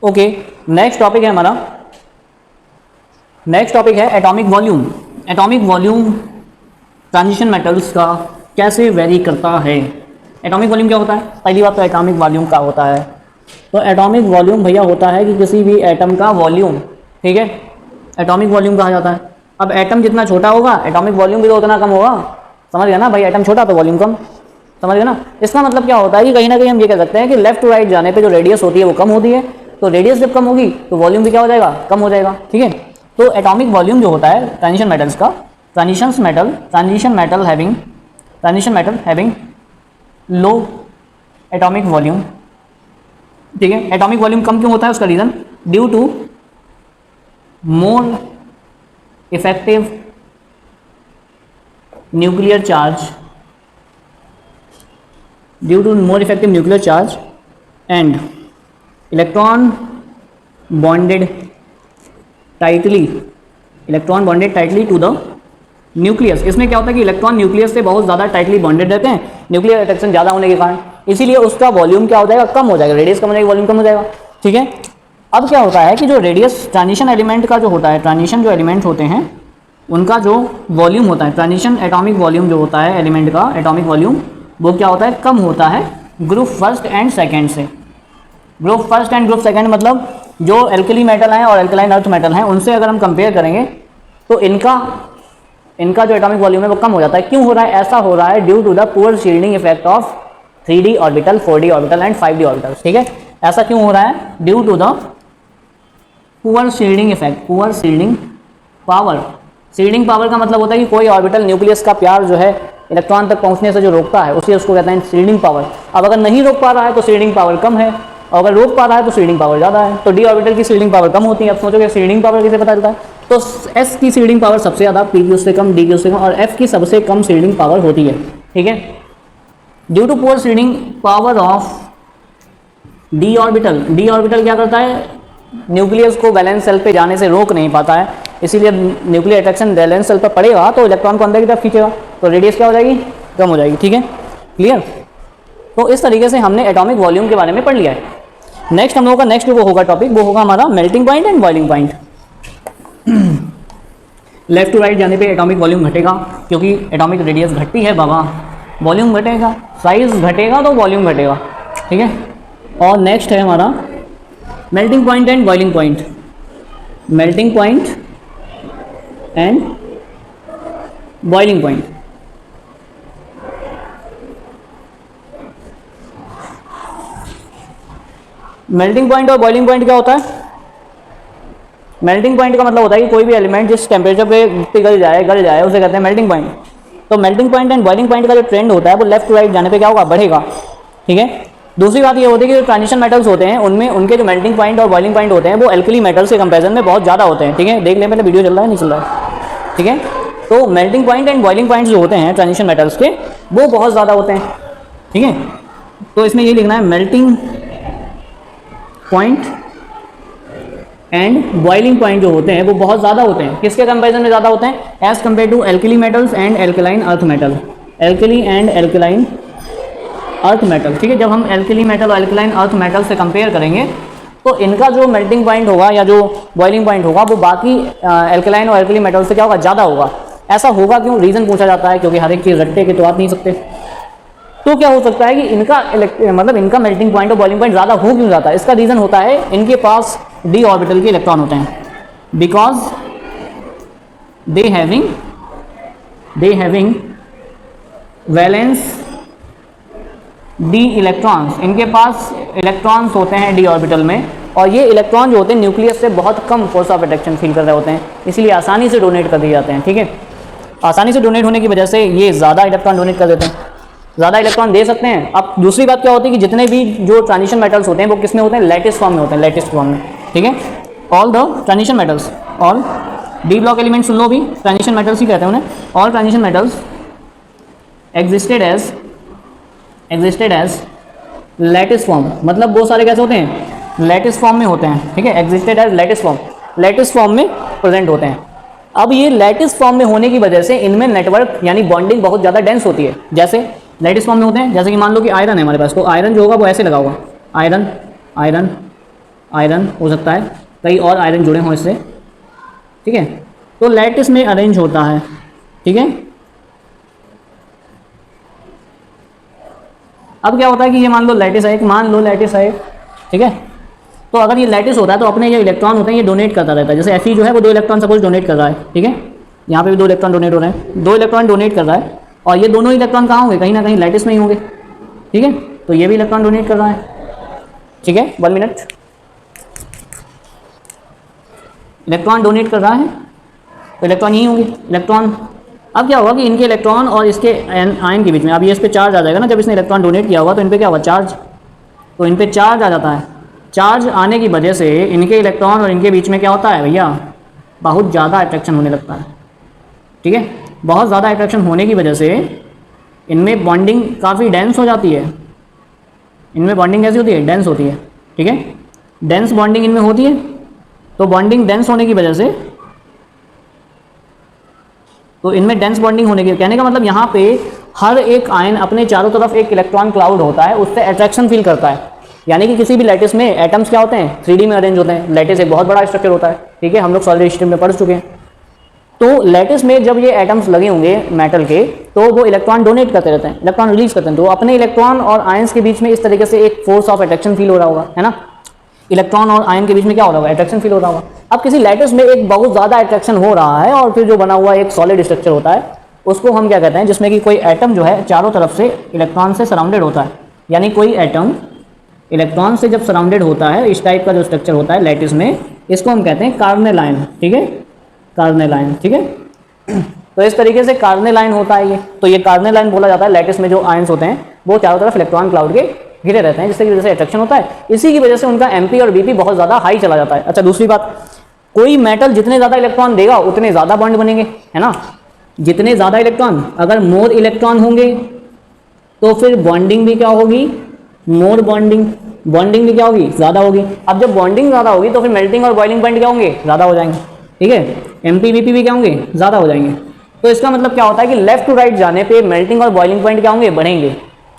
ओके, नेक्स्ट टॉपिक है हमारा, नेक्स्ट टॉपिक है atomic volume. Atomic volume transition metals का कैसे वेरी करता है। एटॉमिक वॉल्यूम क्या होता है, पहली बात तो एटॉमिक वॉल्यूम क्या होता है, तो एटॉमिक वॉल्यूम भैया होता है कि किसी भी एटम का वॉल्यूम, ठीक है, एटॉमिक वॉल्यूम कहा जाता है। अब एटम जितना छोटा होगा एटॉमिक वॉल्यूम भी तो उतना कम होगा, समझ गया ना भाई, एटम छोटा तो वॉल्यूम कम, समझ गया ना। इसका मतलब क्या होता है कि कहीं ना कहीं हम ये कह सकते हैं कि लेफ्ट टू राइट जाने पे जो रेडियस होती है वो कम होती है, तो रेडियस जब कम होगी तो वॉल्यूम भी क्या हो जाएगा, कम हो जाएगा। ठीक है, तो एटॉमिक वॉल्यूम जो होता है ट्रांजिशन मेटल्स का, transition metal having low atomic volume, ठीक है। एटॉमिक वॉल्यूम कम क्यों होता है, उसका reason due to more effective nuclear charge and electron bonded tightly to the nucleus. इसमें क्या होता है कि इलेक्ट्रॉन न्यूक्लियस से बहुत ज़्यादा टाइटली बॉन्डेड रहते हैं न्यूक्लियर अट्रैक्शन ज़्यादा होने के कारण, इसीलिए उसका वॉल्यूम क्या हो जाएगा, कम हो जाएगा, रेडियस कम हो जाएगा, वॉल्यूम कम हो जाएगा। ठीक है, अब क्या होता है कि जो रेडियस ट्रांजिशन एलिमेंट का जो होता है, ट्रांजिशन जो एलिमेंट होते हैं उनका जो वॉल्यूम होता है, ट्रांजिशन एटॉमिक वॉल्यूम जो होता है एलिमेंट का, एटॉमिक वॉल्यूम वो क्या होता है, कम होता है ग्रुप फर्स्ट एंड सेकेंड से। Group first and group second मतलब जो एल्कली मेटल हैं और एल्कलाइन अर्थ मेटल हैं उनसे अगर हम कंपेयर करेंगे तो इनका जो एटॉमिक वॉल्यूम है वो कम हो जाता है। क्यों हो रहा है, ऐसा हो रहा है due to the poor shielding effect of 3d orbital, 4d orbital and 5d orbital. ठीक है, ऐसा क्यों हो रहा है, due to the poor shielding effect, poor shielding power. Shielding power का मतलब होता है कि कोई ऑर्बिटल न्यूक्लियस का प्यार जो है इलेक्ट्रॉन तक पहुंचने से जो रोकता है उसी उसको कहते हैं शील्डिंग पावर। अब अगर नहीं रोक पा रहा है तो शील्डिंग पावर कम है, और अगर रोक पा रहा है तो सीडिंग पावर ज़्यादा है, तो डी ऑर्बिटल की सीडिंग पावर कम होती है। अब सोचोगे सीडिंग पावर किसे पता चलता है, तो एस की सीडिंग पावर सबसे ज़्यादा, पी की उससे कम, डी की उससे कम, और एफ की सबसे कम सीडिंग पावर होती है। ठीक है, due to poor shielding power of D orbital, D orbital क्या करता है, न्यूक्लियस को वैलेंस सेल पे जाने से रोक नहीं पाता है, इसीलिए न्यूक्लियर अट्रैक्शन वैलेंस सेल पर पड़ेगा तो इलेक्ट्रॉन को अंदर की तरफ खींचेगा, तो रेडियस क्या हो जाएगी, कम हो जाएगी। ठीक है, क्लियर। तो इस तरीके से हमने एटॉमिक वॉल्यूम के बारे में पढ़ लिया है। नेक्स्ट हम लोगों का नेक्स्ट वो होगा टॉपिक, वो होगा हमारा melting point and boiling point. Left to right जाने पे एटॉमिक वॉल्यूम घटेगा, क्योंकि एटॉमिक रेडियस घटती है बाबा, वॉल्यूम घटेगा, साइज घटेगा तो वॉल्यूम घटेगा। ठीक है, और नेक्स्ट है हमारा melting point and boiling point. Melting point and boiling point. Melting point और बॉइलिंग पॉइंट क्या होता है, मेल्टिंग पॉइंट का मतलब होता है कि कोई भी एलिमेंट जिस टेम्परेचर पे पिघल जाए उसे कहते हैं मेल्टिंग पॉइंट। तो melting point and boiling point का जो ट्रेंड होता है वो लेफ्ट टू राइट जाने पे क्या होगा, बढ़ेगा। ठीक है, दूसरी बात ये होती है कि जो ट्रांजिशन मेटल्स होते हैं उनमें उनके जो मेल्टिंग पॉइंट और बॉइलिंग पॉइंट होते हैं वो एल्कली मेटल्स के कंपैरिजन में बहुत ज़्यादा होते हैं। ठीक है, देख ले पहले वीडियो चल रहा है नहीं चल रहा है। ठीक है, तो melting point and boiling points जो होते हैं ट्रांजिशन मेटल्स के वो बहुत ज़्यादा होते हैं। ठीक है, तो इसमें ये लिखना है melting point and boiling point जो होते हैं वो बहुत ज़्यादा होते हैं। किसके कंपैरिजन में ज़्यादा होते हैं, as compare to alkali metals and alkaline earth metal, alkali and alkaline earth metal. ठीक है, जब हम एल्कली मेटल और एल्कलाइन अर्थ मेटल से कंपेयर करेंगे तो इनका जो मेल्टिंग पॉइंट होगा या जो बॉइलिंग पॉइंट होगा वो बाकी एल्कलाइन और एल्कली मेटल से क्या होगा, ज़्यादा होगा। ऐसा होगा क्यों, रीज़न पूछा जाता है, क्योंकि हर एक चीज़ रट्टे के तो आप नहीं सकते। तो क्या हो सकता है कि इनका मतलब इनका मेल्टिंग पॉइंट और बॉइलिंग पॉइंट ज़्यादा हो क्यों जाता है, इसका रीज़न होता है इनके पास डी ऑर्बिटल के इलेक्ट्रॉन होते हैं, because they having valence D electrons, इनके पास इलेक्ट्रॉन्स होते हैं डी ऑर्बिटल में, और ये इलेक्ट्रॉन जो होते हैं न्यूक्लियस से बहुत कम फोर्स ऑफ अट्रैक्शन फील कर रहे होते हैं, इसलिए आसानी से डोनेट कर दिए जाते हैं। ठीक है, आसानी से डोनेट होने की वजह से ये ज़्यादा इलेक्ट्रॉन डोनेट कर देते हैं, ज़्यादा इलेक्ट्रॉन दे सकते हैं। अब दूसरी बात क्या होती है कि जितने भी जो ट्रांजिशन मेटल्स होते हैं वो किस में होते हैं, लैटिस फॉर्म में होते हैं, लैटिस फॉर्म में। ठीक है, all the transition metals, all d block element सुन लो भी, ट्रांजिशन मेटल्स ही कहते हैं उन्हें। All transition metals existed as lattice form, मतलब वो सारे कैसे होते हैं, लैटिस फॉर्म में होते हैं। ठीक है, एग्जिस्टेड एज लैटिस फॉर्म में प्रेजेंट होते हैं। अब ये लैटिस फॉर्म में होने की वजह से इनमें नेटवर्क यानी बॉन्डिंग बहुत ज़्यादा डेंस होती है। जैसे लैटिस फॉर्म में होते हैं, जैसे कि मान लो कि आयरन है हमारे पास, तो आयरन जो होगा वो ऐसे लगा होगा, आयरन आयरन आयरन हो सकता है, कई और आयरन जुड़े हों इससे। ठीक है, तो लैटिस में अरेंज होता है। ठीक है, अब क्या होता है कि ये मान लो लैटिस है, ठीक है, तो अगर ये लैटिस होता है तो अपने ये इलेक्ट्रॉन होते हैं ये डोनेट करता रहता है। जैसे Fe जो है वो 2 इलेक्ट्रॉन सपोज डोनेट कर रहा है। ठीक है, यहाँ पे भी 2 इलेक्ट्रॉन डोनेट हो रहे हैं, 2 इलेक्ट्रॉन डोनेट कर रहा है, और ये दोनों इलेक्ट्रॉन कहाँ होंगे, कहीं ना कहीं लैटिस में ही होंगे। ठीक है, तो ये भी इलेक्ट्रॉन डोनेट कर रहा है। ठीक है, 1 मिनट, इलेक्ट्रॉन डोनेट कर रहा है तो इलेक्ट्रॉन यही होंगे इलेक्ट्रॉन। अब क्या होगा कि इनके इलेक्ट्रॉन और इसके आयन के बीच में, अब ये इस पर चार्ज आ जाएगा ना, जब इसने इलेक्ट्रॉन डोनेट किया होगा तो इन पर क्या होगा, चार्ज, तो इन पर चार्ज आ जाता है। चार्ज आने की वजह से इनके इलेक्ट्रॉन और इनके बीच में क्या होता है भैया, बहुत ज़्यादा अट्रैक्शन होने लगता है। ठीक है, बहुत ज़्यादा अट्रैक्शन होने की वजह से इनमें बॉन्डिंग काफ़ी डेंस हो जाती है। इनमें बॉन्डिंग कैसी होती है, डेंस होती है। ठीक है, डेंस बॉन्डिंग इनमें होती है, तो बॉन्डिंग डेंस होने की वजह से, तो इनमें डेंस बॉन्डिंग होने की, कहने का मतलब यहाँ पे हर एक आयन अपने चारों तरफ एक इलेक्ट्रॉन क्लाउड होता है, उससे अट्रैक्शन फील करता है। यानी कि किसी भी लैटिस में एटम्स क्या होते हैं, 3D में अरेंज होते हैं। लैटिस एक बहुत बड़ा स्ट्रक्चर होता है। ठीक है, हम लोग सॉलिड स्टेट में पढ़ चुके हैं। तो लैटिस में जब ये एटम्स लगे होंगे मेटल के, तो वो इलेक्ट्रॉन डोनेट करते रहते हैं, इलेक्ट्रॉन रिलीज करते हैं, तो अपने इलेक्ट्रॉन और आयंस के बीच में इस तरीके से एक फोर्स ऑफ अट्रैक्शन फील हो रहा होगा, है ना। इलेक्ट्रॉन और आयन के बीच में क्या हो रहा होगा, अट्रैक्शन फील हो रहा होगा। अब किसी लैटिस में एक बहुत ज़्यादा अट्रैक्शन हो रहा है और फिर जो बना हुआ एक सॉलिड स्ट्रक्चर होता है, उसको हम क्या कहते हैं, जिसमें कि कोई एटम जो है चारों तरफ से इलेक्ट्रॉन से सराउंडेड होता है। यानी कोई एटम इलेक्ट्रॉन से जब सराउंडेड होता है, इस टाइप का जो स्ट्रक्चर होता है लैटिस में, इसको हम कहते हैं कार्नेलाइन। ठीक है, कार्नेलाइन। ठीक है, तो इस तरीके से कार्नेलाइन होता है ये। तो ये कार्नेलाइन बोला जाता है लैटिस में जो आयंस होते हैं वो चारों तरफ इलेक्ट्रॉन क्लाउड के घिरे रहते हैं, जिसकी वजह से अट्रैक्शन होता है। इसी की वजह से उनका एमपी और बीपी बहुत ज़्यादा हाई चला जाता है। अच्छा, दूसरी बात, कोई मेटल जितने ज़्यादा इलेक्ट्रॉन देगा उतने ज़्यादा बॉन्ड बनेंगे, है ना। जितने ज़्यादा इलेक्ट्रॉन, अगर मोर इलेक्ट्रॉन होंगे तो फिर बॉन्डिंग भी क्या होगी, मोर बॉन्डिंग, बॉन्डिंग भी क्या होगी, ज़्यादा होगी। अब जब बॉन्डिंग ज़्यादा होगी तो फिर मेल्टिंग और बॉइलिंग पॉइंट क्या होंगे, ज़्यादा हो जाएंगे, ठीक है। एमपी बीपी भी क्या होंगे, ज़्यादा हो जाएंगे। तो इसका मतलब क्या होता है कि लेफ्ट टू राइट जाने पे मेल्टिंग और बॉइलिंग पॉइंट क्या होंगे, बढ़ेंगे,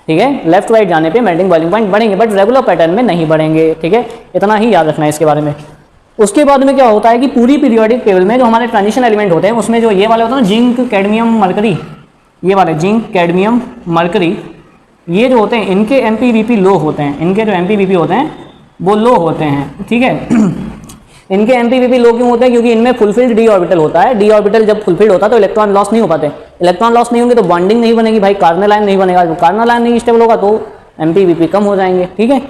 ठीक है। लेफ्ट टू राइट जाने पे मेल्टिंग बॉइलिंग पॉइंट बढ़ेंगे, बट रेगुलर पैटर्न में नहीं बढ़ेंगे, ठीक है। इतना ही याद रखना है इसके बारे में। उसके बाद में क्या होता है कि पूरी पीरियोडिक टेबल में जो हमारे ट्रांजिशन एलिमेंट होते हैं उसमें जो ये वाले होते हैं ना, जिंक कैडमियम मरकरी, ये वाले जिंक कैडमियम मरकरी, ये जो होते हैं इनके एमपी बीपी लो होते हैं। इनके जो एमपी बीपी होते हैं वो लो होते हैं, ठीक है। इनके एमपी बीपी लो क्यों होते हैं, क्योंकि इनमें फुलफिल्ड डी ऑर्बिटल होता है। डी ऑर्बिटल जब फुलफिल्ड होता है तो इलेक्ट्रॉन लॉस नहीं हो पाते। इलेक्ट्रॉन लॉस नहीं होंगे तो बॉन्डिंग नहीं बनेगी भाई, कार्बन लाइन नहीं बनेगा। जो कार्बन लाइन नहीं स्टेबल होगा तो एमपी बीपी कम हो जाएंगे, ठीक है।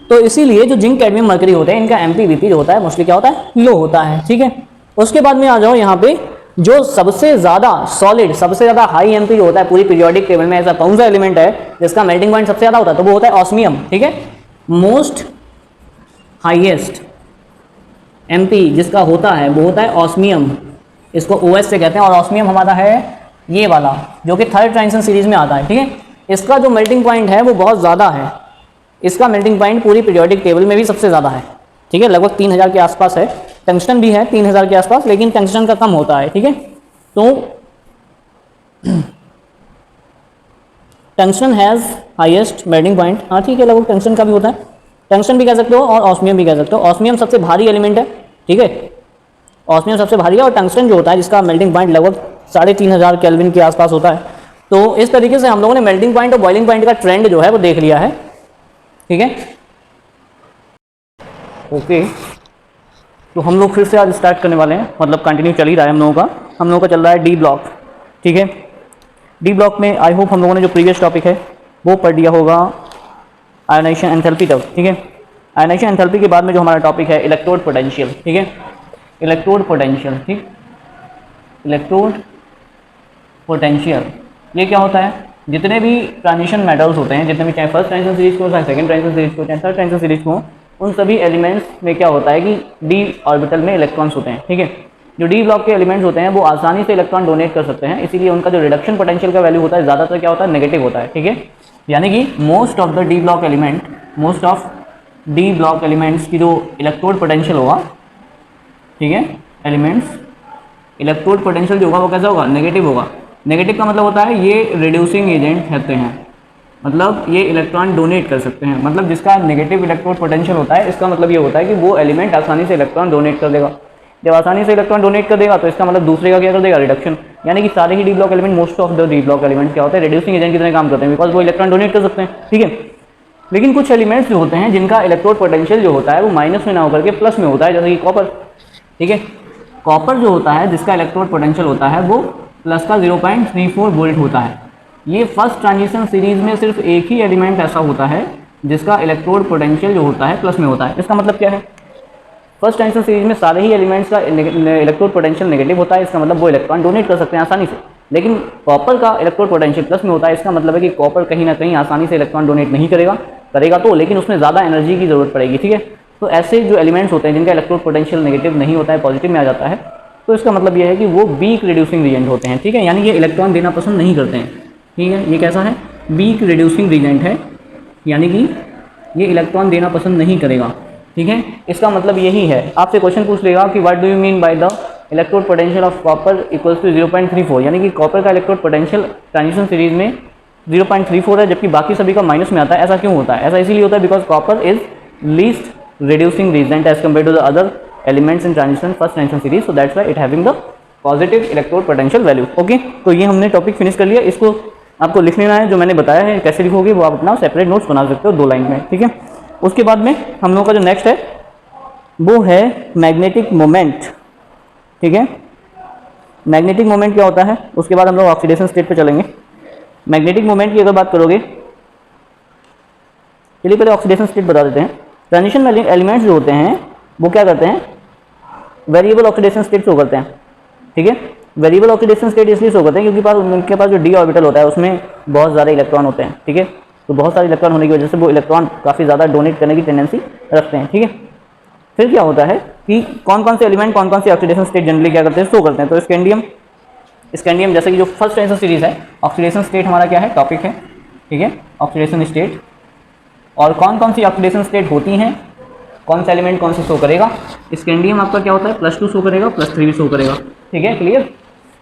तो इसीलिए जो जिंक कैडमियम मरकरी होते हैं इनका एमपी बीपी जो होता है मोस्टली क्या होता है, लो होता है, ठीक है। उसके बाद में आ जाओ यहाँ पे, जो सबसे ज़्यादा सॉलिड, सबसे ज़्यादा हाई एमपी जो होता है पूरी पीरियोडिक टेबल में, ऐसा कौन सा एलिमेंट है जिसका मेल्टिंग पॉइंट सबसे ज़्यादा होता है, तो वो होता है ऑस्मियम, ठीक है। मोस्ट हाईएस्ट एमपी जिसका होता है वो होता है ऑस्मियम, इसको ओएस से कहते हैं। और ऑस्मियम हमारा है ये वाला जो कि थर्ड ट्रांजिशन सीरीज में आता है, ठीक है। इसका जो मेल्टिंग पॉइंट है वो बहुत ज़्यादा है, इसका मेल्टिंग पॉइंट पूरी पीरियोडिक टेबल में भी सबसे ज़्यादा है, ठीक है। लगभग 3000 के आसपास है। टंगस्टन भी है 3000 के आसपास, लेकिन टंगस्टन का कम होता है, ठीक है। तो tungsten has highest melting point, हाँ ठीक है, लगभग टंगस्टन का भी होता है। टंगस्टन भी कह सकते हो और ऑस्मियम भी कह सकते हो। ऑस्मियम सबसे भारी एलिमेंट है, ठीक है। ऑस्मियम सबसे भारी है और टंगस्टन जो होता है जिसका मेल्टिंग पॉइंट लगभग 3500 केल्विन के आसपास होता है। तो इस तरीके से हम लोगों ने मेल्टिंग पॉइंट और बॉइलिंग पॉइंट का ट्रेंड जो है वो देख लिया है, ठीक है। ओके, तो हम लोग फिर से आज स्टार्ट करने वाले हैं, मतलब कंटिन्यू चल ही रहा है हम लोगों का। हम लोगों का चल रहा है डी ब्लॉक, ठीक है। डी ब्लॉक में आई होप हम लोगों ने जो प्रीवियस टॉपिक है वो पढ़ लिया होगा, आयोनाइजेशन एंथैल्पी तक, ठीक है। आयोनाइजेशन एंथैल्पी के बाद में जो हमारा टॉपिक है इलेक्ट्रोड पोटेंशियल, ठीक है। इलेक्ट्रोड पोटेंशियल, ठीक, इलेक्ट्रोड पोटेंशियल ये क्या होता है, जितने भी ट्रांजिशन मेटल्स होते हैं, जितने भी, चाहे फर्स्ट ट्रांजिशन सीरीज को, चाहे सेकंड ट्रांजिशन सीरीज को, चाहे थर्ड ट्रांजिशन सीरीज को, उन सभी एलिमेंट्स में क्या होता है कि डी ऑर्बिटल में इलेक्ट्रॉन्स होते हैं, ठीक है। जो डी ब्लॉक के एलिमेंट्स होते हैं वो आसानी से इलेक्ट्रॉन डोनेट कर सकते हैं, इसीलिए उनका जो रिडक्शन पोटेंशियल का वैल्यू होता है ज़्यादातर क्या होता है, नेगेटिव होता है, ठीक है। यानी कि most of the d block element, most of D block elements की जो इलेक्ट्रोड पोटेंशियल होगा, ठीक है, एलिमेंट्स इलेक्ट्रोड पोटेंशियल जो होगा वो कैसा होगा, नेगेटिव होगा। नेगेटिव का मतलब होता है ये रिड्यूसिंग एजेंट कहते हैं, मतलब ये इलेक्ट्रॉन डोनेट कर सकते हैं। मतलब जिसका नेगेटिव इलेक्ट्रोड पोटेंशियल होता है इसका मतलब ये होता है कि वो एलिमेंट आसानी से इलेक्ट्रॉन डोनेट कर देगा। जब आसानी से इलेक्ट्रॉन डोनेट कर देगा तो इसका मतलब दूसरे का क्या कर देगा, रिडक्शन। यानी कि सारे ही d block element, most of the d block element क्या होते हैं, रिड्यूसिंग एजेंट की तरह काम करते हैं, बिकॉज वो इलेक्ट्रॉन डोनेट कर सकते हैं, ठीक है। लेकिन कुछ एलिमेंट्स जो होते हैं जिनका इलेक्ट्रोड पोटेंशियल जो होता है वो माइनस में ना होकर के प्लस में होता है, जैसे कि कॉपर, ठीक है। कॉपर जो होता है जिसका इलेक्ट्रोड पोटेंशियल होता है वो प्लस का 0.34 वोल्ट होता है। ये फर्स्ट ट्रांजिशन सीरीज में सिर्फ एक ही एलिमेंट ऐसा होता है जिसका इलेक्ट्रोड पोटेंशियल जो होता है प्लस में होता है। इसका मतलब क्या है, फर्स्ट ट्रांजिशन सीरीज में सारे ही एलिमेंट्स का इलेक्ट्रोड पोटेंशियल नेगेटिव होता है, इसका मतलब वो इलेक्ट्रॉन डोनेट कर सकते हैं आसानी से। लेकिन कॉपर का इलेक्ट्रोड पोटेंशियल प्लस में होता है, इसका मतलब है कि कॉपर कहीं ना कहीं आसानी से इलेक्ट्रॉन डोनेट नहीं करेगा तो, लेकिन उसमें ज़्यादा एनर्जी की जरूरत पड़ेगी, ठीक है। तो ऐसे जो एलिमेंट्स होते हैं जिनका इलेक्ट्रोड पोटेंशियल नेगेटिव नहीं होता है, पॉजिटिव में आ जाता है, तो इसका मतलब ये है कि वो वीक रिड्यूसिंग रिएजेंट होते हैं, ठीक है। यानी ये इलेक्ट्रॉन देना पसंद नहीं करते हैं, ठीक है। ये कैसा है, वीक रिड्यूसिंग रिएजेंट है, यानी कि ये इलेक्ट्रॉन देना पसंद नहीं करेगा, ठीक है। इसका मतलब यही है, आपसे क्वेश्चन पूछ लेगा कि what do you mean by the electrode potential of copper equals to 0.34, यानी कि कॉपर का इलेक्ट्रोड पोटेंशियल ट्रांजिशन सीरीज में 0.34 है जबकि बाकी सभी का माइनस में आता है। ऐसा क्यों होता है, ऐसा इसीलिए होता है because copper is least reducing reagent as compare to the other elements in transition first transition series, so that's why it having the positive electrode potential value. Okay, तो ये हमने टॉपिक फिनिश कर लिया। इसको आपको लिख लेना है, जो मैंने बताया है कैसे लिखोगे वो आप अपना सेपरेट नोट्स बना सकते हो 2 लाइन में, ठीक है। उसके बाद में हम लोगों का जो नेक्स्ट है वो है मैग्नेटिक मोमेंट, ठीक है। मैग्नेटिक मोमेंट क्या होता है, उसके बाद हम लोग ऑक्सीडेशन स्टेट पे चलेंगे। मैग्नेटिक मोमेंट की अगर बात करोगे, चलिए पहले ऑक्सीडेशन स्टेट बता देते हैं। ट्रांजिशन एलिमेंट्स जो होते हैं वो क्या करते हैं, वेरिएबल ऑक्सीडेशन स्टेट शो करते हैं, ठीक है। वेरिएबल ऑक्सीडेशन स्टेट इसलिए शो करते हैं क्योंकि उनके पास जो डी ऑर्बिटल होता है उसमें बहुत ज़्यादा इलेक्ट्रॉन होते हैं, ठीक है। तो बहुत सारे इलेक्ट्रॉन होने की वजह से वो इलेक्ट्रॉन काफ़ी ज़्यादा डोनेट करने की टेंडेंसी रखते हैं, ठीक है। फिर क्या होता है कि कौन कौन से एलिमेंट कौन कौन सी ऑक्सीडेशन स्टेट जनरली क्या करते हैं, शो करते हैं। तो स्कैंडियम जैसे कि जो फर्स्ट टेंशन सीरीज है, ऑक्सीडेशन स्टेट हमारा क्या है, टॉपिक है, ठीक है, ऑक्सीडेशन स्टेट। और कौन कौन सी ऑक्सीडेशन स्टेट होती हैं, कौन सा एलिमेंट कौन सा शो करेगा। स्कैंडियम आपका क्या होता है, +2 शो करेगा, +3 भी शो करेगा, ठीक है, क्लियर।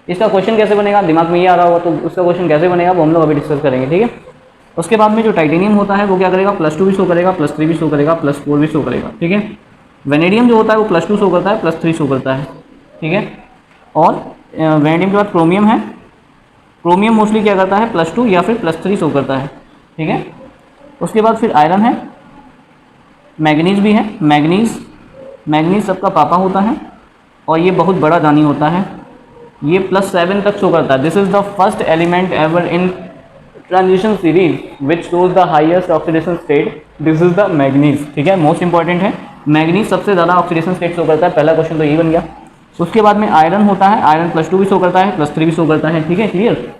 इसका क्वेश्चन कैसे बनेगा, दिमाग में ये आ रहा होगा, तो उसका क्वेश्चन कैसे बनेगा वो हम लोग अभी डिस्कस करेंगे, ठीक है। उसके बाद में जो टाइटेनियम होता है वो क्या करेगा, +2 भी शो करेगा, +3 भी शो करेगा, +4 भी शो करेगा, ठीक है। वेनेडियम जो होता है वो +2 शो करता है, +3 शो करता है, ठीक है। और वेनेडियम के बाद क्रोमियम है, क्रोमियम मोस्टली क्या करता है, +2 या फिर +3 शो करता है, ठीक है। उसके बाद फिर आयरन है, मैग्नीज भी है, मैग्नीज सबका पापा होता है और ये बहुत बड़ा दानी होता है, ये +7 तक शो करता है। This is the first element ever in transition series which shows the highest oxidation state, this is the manganese, ठीक है, मोस्ट इंपॉर्टेंट है। मैग्नीज सबसे ज़्यादा ऑक्सीडेशन स्टेट शो करता है, पहला क्वेश्चन तो यही बन गया। उसके बाद में आयरन होता है, आयरन +2 भी शो करता है, +3 भी शो करता है, ठीक है, क्लियर।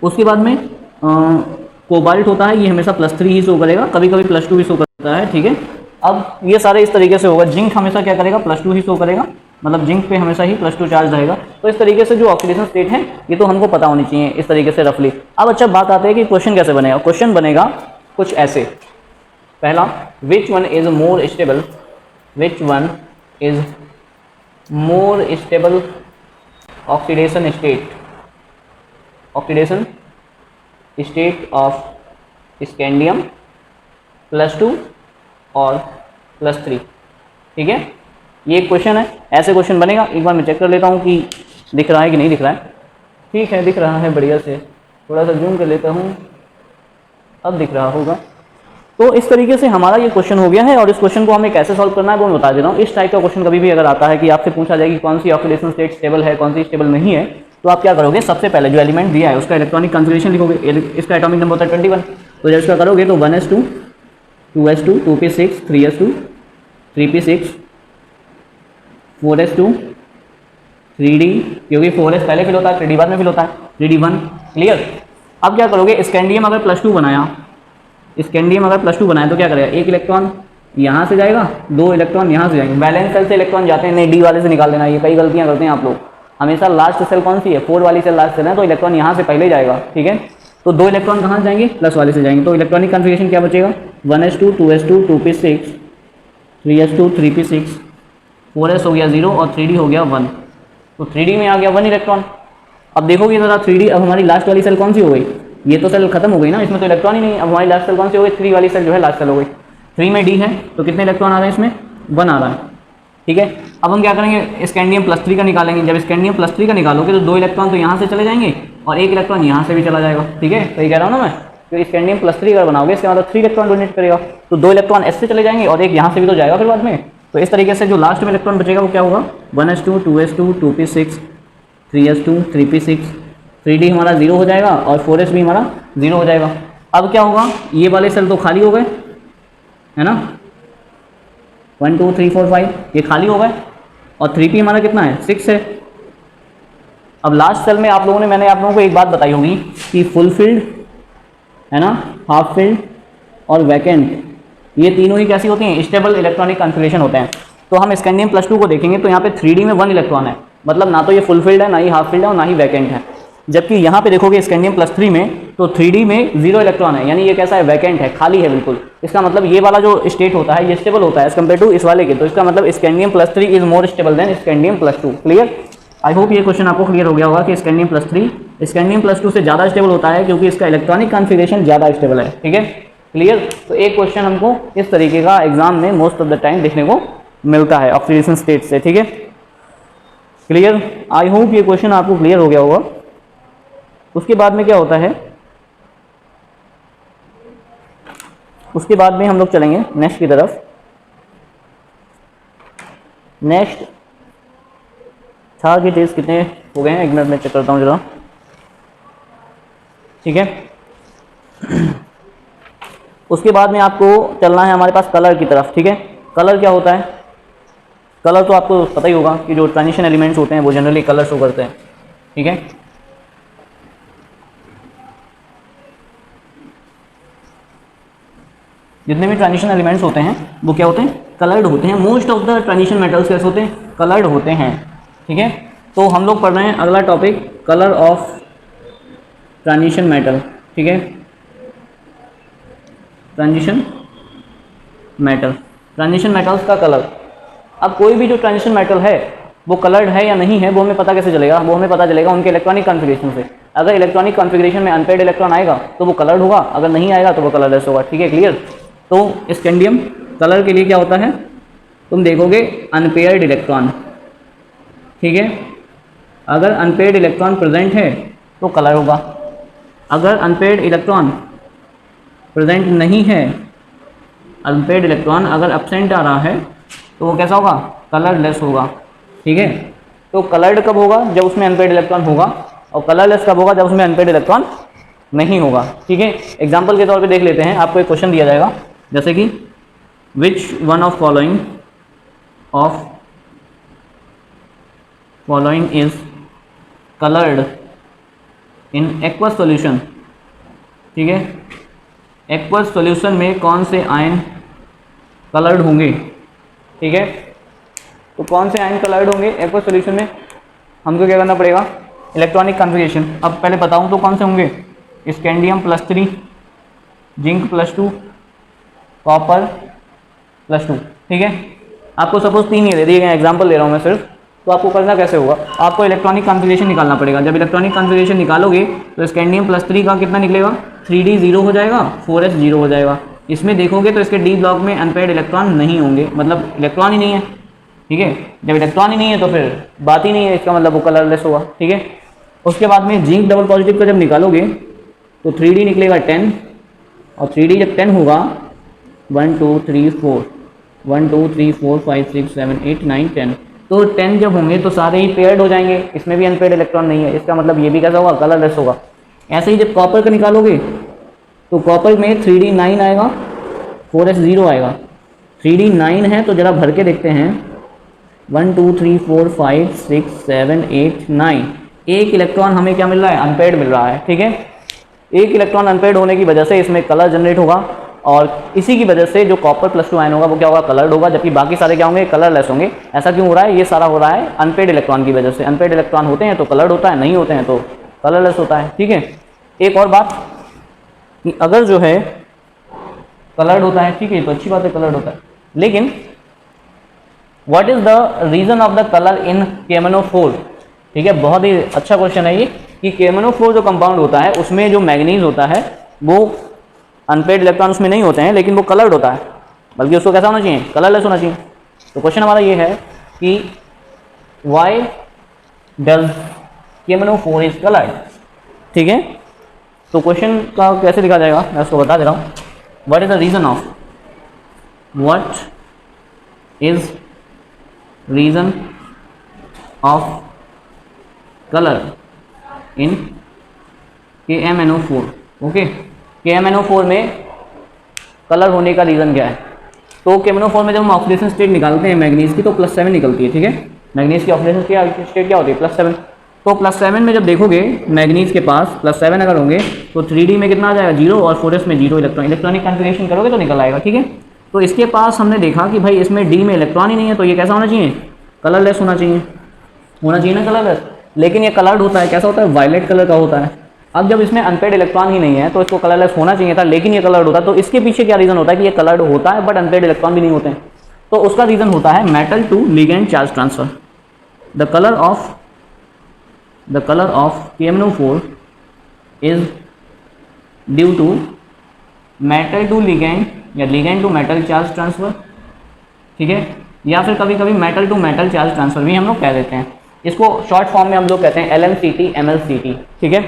उसके बाद में कोबाल्ट होता है, ये हमेशा +3 ही शो करेगा, कभी कभी +2 भी शो करता है, ठीक है। अब ये सारे इस तरीके से होगा। जिंक हमेशा क्या करेगा, +2 ही शो करेगा, मतलब जिंक पे हमेशा ही +2 चार्ज रहेगा। तो इस तरीके से जो ऑक्सीडेशन स्टेट है ये तो हमको पता होनी चाहिए इस तरीके से रफली। अब अच्छा बात आती है कि क्वेश्चन कैसे बनेगा। क्वेश्चन बनेगा कुछ ऐसे, पहला, विच one is more stable, which one is more stable oxidation state, oxidation state of scandium +2 और +3, ठीक है। ये एक क्वेश्चन है, ऐसे क्वेश्चन बनेगा। एक बार मैं चेक कर लेता हूँ कि दिख रहा है कि नहीं दिख रहा है। ठीक है, दिख रहा है बढ़िया से, थोड़ा सा जूम कर लेता हूँ, अब दिख रहा होगा। तो इस तरीके से हमारा ये क्वेश्चन हो गया है और इस क्वेश्चन को हमें कैसे सॉल्व करना है वो मैं बता देता हूँ। इस टाइप का क्वेश्चन कभी भी अगर आता है कि आपसे पूछा जाए कि कौन सी ऑक्सीडेशन स्टेट स्टेबल है, कौन सी स्टेबल नहीं है, तो आप क्या करोगे, सबसे पहले जो एलिमेंट दिया है उसका इलेक्ट्रॉनिक कॉन्फिगरेशन लिखोगे। इसका एटॉमिक नंबर होता है 21, तो जब इसका करोगे तो 1s2 2s2 2p6 3s2 3p6 4s2 3d, क्योंकि 4s पहले फिल होता है, 3d बाद में फिल होता है, 3d1, क्लियर। अब क्या करोगे, स्कैंडियम अगर +2 बनाया, स्कैंडियम अगर +2 बनाया तो क्या करेगा, एक इलेक्ट्रॉन यहाँ से जाएगा, 2 इलेक्ट्रॉन यहाँ से जाएंगे, बैलेंस सेल से इलेक्ट्रॉन जाते हैं, नहीं डी वाले से निकाल देना। ये कई गलतियाँ करते हैं आप लोग, हमेशा लास्ट सेल कौन सी है, 4 वाली सेल लास्ट सेल है, तो इलेक्ट्रॉन यहाँ से पहले जाएगा, ठीक है। तो 2 इलेक्ट्रॉन कहाँ जाएंगे, प्लस वाले से जाएंगे, तो इलेक्ट्रॉनिक कॉन्फिगरेशन क्या बचेगा, 1s2 2s2 2p6 3s2 3p6 4s हो गया 0 और 3d हो गया 1, तो 3d में आ गया 1 इलेक्ट्रॉन। अब देखोगे जरा 3d, अब हमारी लास्ट वाली सेल कौन सी हो गई, ये तो सेल खत्म हो गई ना, इसमें तो इलेक्ट्रॉन ही नहीं। अब हमारी लास्ट सेल कौन सी हो गई, 3 वाली सेल जो है लास्ट सेल हो गई। 3 में d है तो कितने इलेक्ट्रॉन आ रहे हैं इसमें, 1 आ रहा है, ठीक है। अब हम क्या करेंगे, स्कैंडियम +3 का निकालेंगे। जब स्कैंडियम +3 का निकालोगे तो 2 इलेक्ट्रॉन तो यहाँ से चले जाएंगे और 1 इलेक्ट्रॉन यहाँ से भी चला जाएगा, ठीक है। तो ये कह रहा हूँ ना मैं, तो स्कैंडियम +3 अगर बनाओगे इसका मतलब 3 इलेक्ट्रॉन डोनेट करेगा, तो 2 इलेक्ट्रॉन एस से चले जाएंगे और 1 यहाँ से भी तो जाएगा फिर बाद में। तो इस तरीके से जो लास्ट में इलेक्ट्रॉन बचेगा वो क्या होगा, 1s2 2s2 2p6 3s2 3p6 3d हमारा 0 हो जाएगा और 4s भी हमारा 0 हो जाएगा। अब क्या होगा, ये वाले सेल तो खाली हो गए, है ना, 1 2 3 4 5 ये खाली हो गए और 3p हमारा कितना है, 6 है। अब लास्ट सेल में आप लोगों ने, मैंने आप लोगों को एक बात बताई होगी कि फुल फिल्ड है ना, हाफ फिल्ड और वैकेंट, ये तीनों ही कैसी होती हैं, स्टेबल इलेक्ट्रॉनिक कॉन्फिगरेशन होते हैं। तो हम स्कैंडियम +2 को देखेंगे तो यहाँ पे 3d में 1 इलेक्ट्रॉन है, मतलब ना तो ये फुल फिल्ड है, ना ही हाफ फिल्ड है और ना ही वैकेंट है। जबकि यहाँ पे देखोगे स्कैंडियम +3 में तो 3d में 0 इलेक्ट्रॉन है, यानी ये कैसा है, वैकेंट है, खाली है बिल्कुल। इसका मतलब ये वाला जो स्टेट होता है ये स्टेबल होता है एज कम्पेयर टू इस वाले के। तो इसका मतलब scandium +3 is more stable then scandium +2, clear. I hope ये क्वेश्चन आपको क्लियर हो गया होगा कि स्कैंडियम +3 स्कैंडियम +2 से ज़्यादा स्टेबल होता है क्योंकि इसका इलेक्ट्रॉनिक कॉन्फिगरेशन ज़्यादा स्टेबल है, ठीक है, क्लियर। तो एक क्वेश्चन हमको इस तरीके का एग्जाम में मोस्ट ऑफ द टाइम देखने को मिलता है ऑक्सीडेशन स्टेट से, ठीक है, क्लियर। आई होप ये क्वेश्चन आपको क्लियर हो गया होगा। उसके बाद में क्या होता है, उसके बाद में हम लोग चलेंगे नेक्स्ट की तरफ। नेक्स्ट छार के टेस्ट कितने हो गए हैं, एक मिनट में चेक करता हूँ जरा, ठीक है। उसके बाद में आपको चलना है हमारे पास कलर की तरफ, ठीक है। कलर क्या होता है, कलर तो आपको पता ही होगा कि जो ट्रांजिशन एलिमेंट्स होते हैं वो जनरली कलर शो करते हैं, ठीक है। जितने भी ट्रांजिशन एलिमेंट्स होते हैं वो क्या होते हैं, कलर्ड होते हैं। Most of the transition metals कैसे होते हैं, कलर्ड होते हैं। ठीक है, तो हम लोग पढ़ रहे हैं अगला topic colour of transition metal. ठीक है, ट्रांजिशन मेटल, ट्रांजिशन मेटल्स का कलर। अब कोई भी जो ट्रांजिशन मेटल है वो कलर्ड है या नहीं है वो हमें पता कैसे चलेगा, वो हमें पता चलेगा उनके इलेक्ट्रॉनिक कॉन्फ़िगरेशन से। अगर इलेक्ट्रॉनिक कॉन्फ़िगरेशन में अनपेयर्ड इलेक्ट्रॉन आएगा तो वो कलर्ड होगा, अगर नहीं आएगा तो वो कलरलेस होगा। ठीक है, क्लियर। तो स्कैंडियम कलर के लिए क्या होता है, तुम देखोगे अनपेयर्ड इलेक्ट्रॉन। ठीक है, अगर अनपेयर्ड इलेक्ट्रॉन प्रेजेंट है तो कलर होगा, अगर अनपेयर्ड इलेक्ट्रॉन प्रेजेंट नहीं है, अनपेयर्ड इलेक्ट्रॉन अगर एब्सेंट आ रहा है तो वो कैसा होगा, कलरलेस होगा। ठीक है, तो कलर्ड कब होगा, जब उसमें अनपेयर्ड इलेक्ट्रॉन होगा, और कलरलेस कब होगा, जब उसमें अनपेयर्ड इलेक्ट्रॉन नहीं होगा। ठीक है, एग्जाम्पल के तौर पे देख लेते हैं। आपको एक क्वेश्चन दिया जाएगा जैसे कि which one of following is coloured in aqueous solution. ठीक है, एक्वस सॉल्यूशन में कौन से आयन कलर्ड होंगे। ठीक है, तो कौन से आयन कलर्ड होंगे एक्वस सॉल्यूशन में, हमको क्या करना पड़ेगा, इलेक्ट्रॉनिक कॉन्फ़िगरेशन। अब पहले बताऊं तो कौन से होंगे, स्कैंडियम +3, जिंक +2, कॉपर +2। ठीक है, आपको सपोज 3 ये दे दिए गए, एग्जाम्पल ले रहा हूँ मैं सिर्फ, तो आपको करना कैसे होगा, आपको इलेक्ट्रॉनिक कॉन्फ़िगरेशन निकालना पड़ेगा। जब इलेक्ट्रॉनिक कॉन्फ़िगरेशन निकालोगे तो स्कैंडियम +3 का कितना निकलेगा, 3d 0 हो जाएगा, 4s 0 हो जाएगा। इसमें देखोगे तो इसके डी ब्लॉक में अनपेयर्ड इलेक्ट्रॉन नहीं होंगे, मतलब इलेक्ट्रॉन ही नहीं है। ठीक है, जब इलेक्ट्रॉन ही नहीं है तो फिर बात ही नहीं है, इसका मतलब वो कलरलेस होगा। ठीक है, उसके बाद में जिंक डबल पॉजिटिव का जब निकालोगे तो 3d निकलेगा 10, और 3d जब 10 होगा 1 2 3 4 1 2 3 4 5 6 7 8 9 10, तो 10 जब होंगे तो सारे ही पेयर्ड हो जाएंगे, इसमें भी अनपेयर्ड इलेक्ट्रॉन नहीं है, इसका मतलब ये भी कैसा होगा, कलरलेस होगा। ऐसे ही जब कॉपर का निकालोगे तो कॉपर में 3d 9 आएगा, 4s 0 आएगा। 3d 9 है तो जरा भर के देखते हैं, 1 2 3 4 5 6 7 8 9, एक इलेक्ट्रॉन हमें क्या मिल रहा है, अनपेयर्ड मिल रहा है। ठीक है, एक इलेक्ट्रॉन अनपेयर्ड होने की वजह से इसमें कलर जनरेट होगा, और इसी की वजह से जो कॉपर +2 आयन होगा वो क्या होगा, कलर्ड होगा, जबकि बाकी सारे क्या होंगे, कलरलेस होंगे। ऐसा क्यों हो रहा है, ये सारा हो रहा है अनपेयर्ड इलेक्ट्रॉन की वजह से। अनपेयर्ड इलेक्ट्रॉन होते हैं तो कलर्ड होता है, नहीं होते हैं तो कलरलेस होता है। ठीक है, एक और बात कि अगर जो है कलर्ड होता है, ठीक है, तो अच्छी बात है, कलर्ड होता है, लेकिन what is the reason of the colour in KMnO4। ठीक है, बहुत ही अच्छा क्वेश्चन है ये, कि KMnO4 जो कंपाउंड होता है उसमें जो मैग्नीज होता है वो अनपेयर्ड इलेक्ट्रॉन उसमें नहीं होते हैं, लेकिन वो कलर्ड होता है, बल्कि उसको कैसा होना चाहिए, कलरलेस होना चाहिए। तो क्वेश्चन हमारा ये है कि why does KMnO4 is coloured. ठीक है, तो क्वेश्चन का कैसे लिखा जाएगा मैं उसको बता दे रहा हूँ। What is the reason of, what is reason of colour in KMnO4। Okay, KMnO4 में कलर होने का रीज़न क्या है, तो KMnO4 में जब हम ऑक्सीडेशन स्टेट निकालते हैं मैग्नीज की तो +7 निकलती है। ठीक है, मैग्नीज की ऑक्सीडेशन स्टेट क्या होती है, +7। तो +7 में जब देखोगे मैग्नीज के पास +7 अगर होंगे तो 3d में कितना आ जाएगा, 0, और 4s में 0 इलेक्ट्रॉन। इलेक्ट्रॉनिक कॉन्फ़िगरेशन करोगे तो निकल आएगा। ठीक है, तो इसके पास हमने देखा कि भाई इसमें d में इलेक्ट्रॉन ही नहीं है, तो ये कैसा होना चाहिए, कलरलेस होना चाहिए, ना कलरलेस। लेकिन ये कलर्ड होता है, कैसा होता है, वायलेट कलर का होता है। अब जब इसमें अनपेयर्ड इलेक्ट्रॉन ही नहीं है तो इसको कलरलेस होना चाहिए था, लेकिन ये कलर्ड होता है। तो इसके पीछे क्या रीजन होता है कि ये कलर्ड होता है बट अनपेयर्ड इलेक्ट्रॉन भी नहीं होते हैं, तो उसका रीजन होता है metal to ligand charge transfer. The colour of KMnO4 is due to metal to ligand या ligand to metal charge transfer. ठीक है, या फिर कभी कभी metal to metal charge transfer भी हम लोग कह देते हैं, इसको शॉर्ट फॉर्म में हम लोग कहते हैं LMCT MLCT। ठीक है,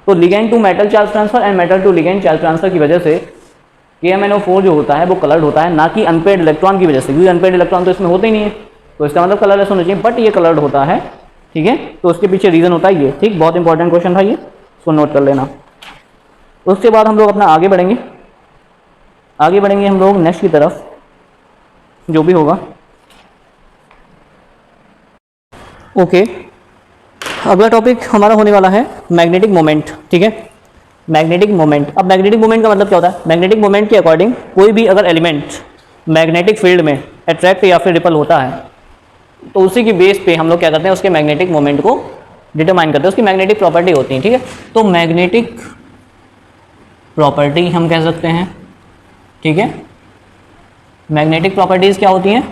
तो ligand to metal charge transfer and metal to ligand charge transfer की वजह से KMnO4 जो होता है वो कलर्ड होता है, ना कि अनपेयर्ड इलेक्ट्रॉन की वजह से, क्योंकि अनपेयर्ड इलेक्ट्रॉन तो इसमें होते ही नहीं है, तो इसका मतलब कलरलेस होना चाहिए, बट ये कलर्ड होता है। ठीक है, तो उसके पीछे रीजन होता है ये। ठीक, बहुत इंपॉर्टेंट क्वेश्चन था ये, इसको नोट कर लेना। उसके बाद हम लोग अपना आगे बढ़ेंगे हम लोग नेक्स्ट की तरफ, जो भी होगा। ओके, अगला टॉपिक हमारा होने वाला है मैग्नेटिक मोमेंट। ठीक है, मैग्नेटिक मोमेंट। अब मैग्नेटिक मोमेंट का मतलब क्या होता है? मैग्नेटिक मोमेंट के अकॉर्डिंग कोई भी अगर एलिमेंट मैग्नेटिक फील्ड में अट्रैक्ट या फिर रिपल होता है तो उसी की बेस पे हम लोग क्या करते हैं, उसके मैग्नेटिक मोमेंट को डिटरमाइन करते हैं, उसकी मैग्नेटिक प्रॉपर्टी होती है, ठीक है। तो मैग्नेटिक प्रॉपर्टी हम कह सकते हैं, ठीक है। मैग्नेटिक प्रॉपर्टीज़ क्या होती हैं?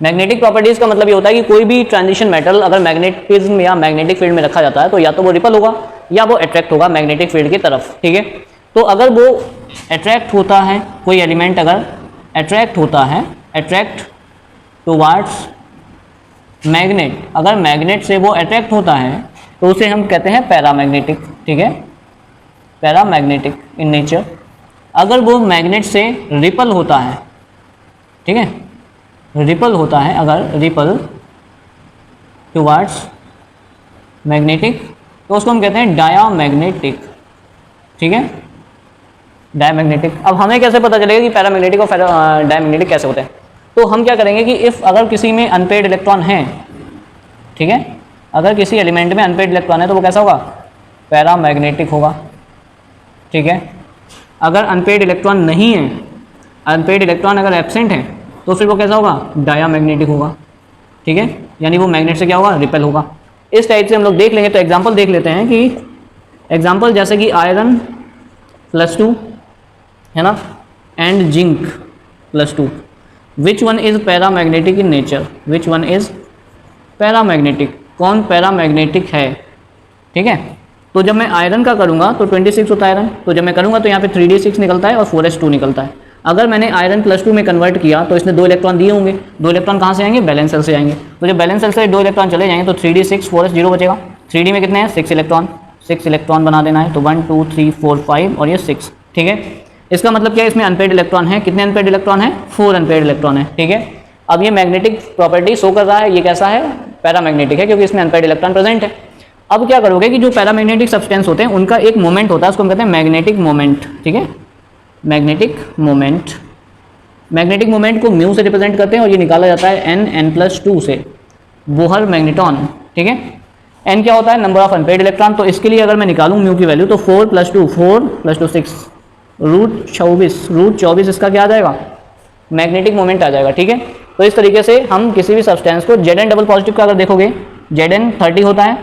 मैग्नेटिक प्रॉपर्टीज़ का मतलब ये होता है कि कोई भी ट्रांजिशन मेटल अगर मैग्नेटिज्म या मैग्नेटिक फील्ड में रखा जाता है तो या तो वो रिपल होगा या वो अट्रैक्ट होगा मैग्नेटिक फील्ड की तरफ, ठीक है। तो अगर वो अट्रैक्ट होता है, कोई एलिमेंट अगर अट्रैक्ट होता है, अट्रैक्ट टुवार्ड्स मैग्नेट, अगर मैग्नेट से वो अट्रैक्ट होता है तो उसे हम कहते हैं पैरामैग्नेटिक, ठीक है, पैरामैग्नेटिक इन नेचर। अगर वो मैग्नेट से रिपल होता है, ठीक है, रिपल होता है, अगर रिपल टुवार्ड्स मैग्नेटिक तो उसको हम कहते हैं डायामैग्नेटिक, ठीक है, डायामैग्नेटिक। अब हमें कैसे पता चलेगा कि पैरामैग्नेटिक और डायामैग्नेटिक कैसे होते हैं? तो हम क्या करेंगे कि इफ़ अगर किसी में अनपेयर्ड इलेक्ट्रॉन है, ठीक है, अगर किसी एलिमेंट में अनपेयर्ड इलेक्ट्रॉन है तो वो कैसा होगा? पैरामैग्नेटिक होगा, ठीक है। अगर अनपेयर्ड इलेक्ट्रॉन नहीं है, अनपेयर्ड इलेक्ट्रॉन अगर एब्सेंट है तो फिर वो कैसा होगा? डायामैग्नेटिक होगा, ठीक है, यानी वो मैग्नेट से क्या होगा? रिपेल होगा। इस टाइप से हम लोग देख लेंगे। तो एग्जांपल देख लेते हैं कि एग्जांपल जैसे कि आयरन +2 है ना, and zinc +2, which one is paramagnetic in nature? Which one is paramagnetic? कौन पैरामैग्नेटिक है, ठीक है। तो जब मैं आयरन का करूँगा तो 26 होता है आयरन, तो जब मैं करूँगा तो यहाँ पे 3d6 निकलता है और 4s2 निकलता है। अगर मैंने आयरन +2 में कन्वर्ट किया तो इसने 2 इलेक्ट्रॉन दिए होंगे, 2 इलेक्ट्रॉन कहाँ से आएंगे? बैलेंस सेल से आएंगे। तो जब बैलेंस सेल से 2 इलेक्ट्रॉन चले जाएंगे तो 3d6 4s0 बचेगा। 3d में कितने हैं? 6 इलेक्ट्रॉन बना देना है, तो 1 2 3 4 5 और ये 6, ठीक है। इसका मतलब क्या है? इसमें अनपेयर्ड इलेक्ट्रॉन है। कितने अनपेयर्ड इलेक्ट्रॉन है? 4 अनपेयर्ड इलेक्ट्रॉन है, ठीक है। अब ये मैग्नेटिक प्रॉपर्टी शो कर रहा है, ये कैसा है? पैरामैग्नेटिक है, क्योंकि इसमें अनपेयर्ड इलेक्ट्रॉन प्रेजेंट है। अब क्या करोगे कि जो पैरामैग्नेटिक सब्सटेंस होते हैं उनका एक मोमेंट होता है, उसको हम कहते हैं मैग्नेटिक मोमेंट, ठीक है, मैग्नेटिक मोमेंट। मैग्नेटिक मोमेंट को म्यू से रिप्रेजेंट करते हैं और ये निकाला जाता है n+2 से, बोहर मैग्नेटॉन, ठीक है। n क्या होता है? Number of unpaired electron. तो इसके लिए अगर मैं निकालूं म्यू की वैल्यू तो 4 + 2 6, √24 इसका क्या आ जाएगा? मैग्नेटिक मोमेंट आ जाएगा, ठीक है। तो इस तरीके से हम किसी भी सब्सटेंस को Zn डबल पॉजिटिव का अगर देखोगे, Zn 30 होता है,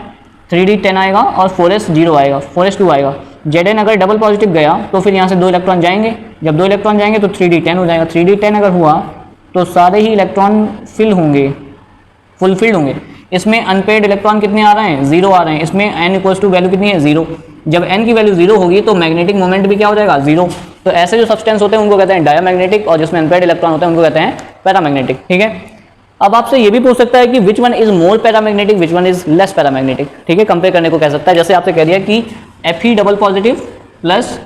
3d 10 आएगा और 4s0 आएगा, 4s2 आएगा। Zn अगर डबल पॉजिटिव गया तो फिर यहाँ से 2 इलेक्ट्रॉन जाएंगे, जब 2 इलेक्ट्रॉन जाएंगे तो 3d 10 हो जाएगा। 3d 10 अगर हुआ तो सारे ही इलेक्ट्रॉन फिल होंगे, फुलफिल्ड होंगे। इसमें अनपेयर्ड इलेक्ट्रॉन कितने आ रहे हैं? 0 आ रहे हैं। इसमें n इक्वल्स टू वैल्यू कितनी है? 0। जब n की वैल्यू 0 होगी तो मैग्नेटिक मोमेंट भी क्या हो जाएगा? 0। तो ऐसे जो सब्सटेंस होते हैं उनको कहते हैं डायामैग्नेटिक, और जिसमें अनपेयर्ड इलेक्ट्रॉन होते हैं उनको कहते हैं पैरामैग्नेटिक, ठीक है। अब आपसे ये भी पूछ सकता है कि which one is more paramagnetic, which one is less paramagnetic, ठीक है, कंपेयर करने को कह सकता है। जैसे आपसे कह दिया कि Fe double positive plus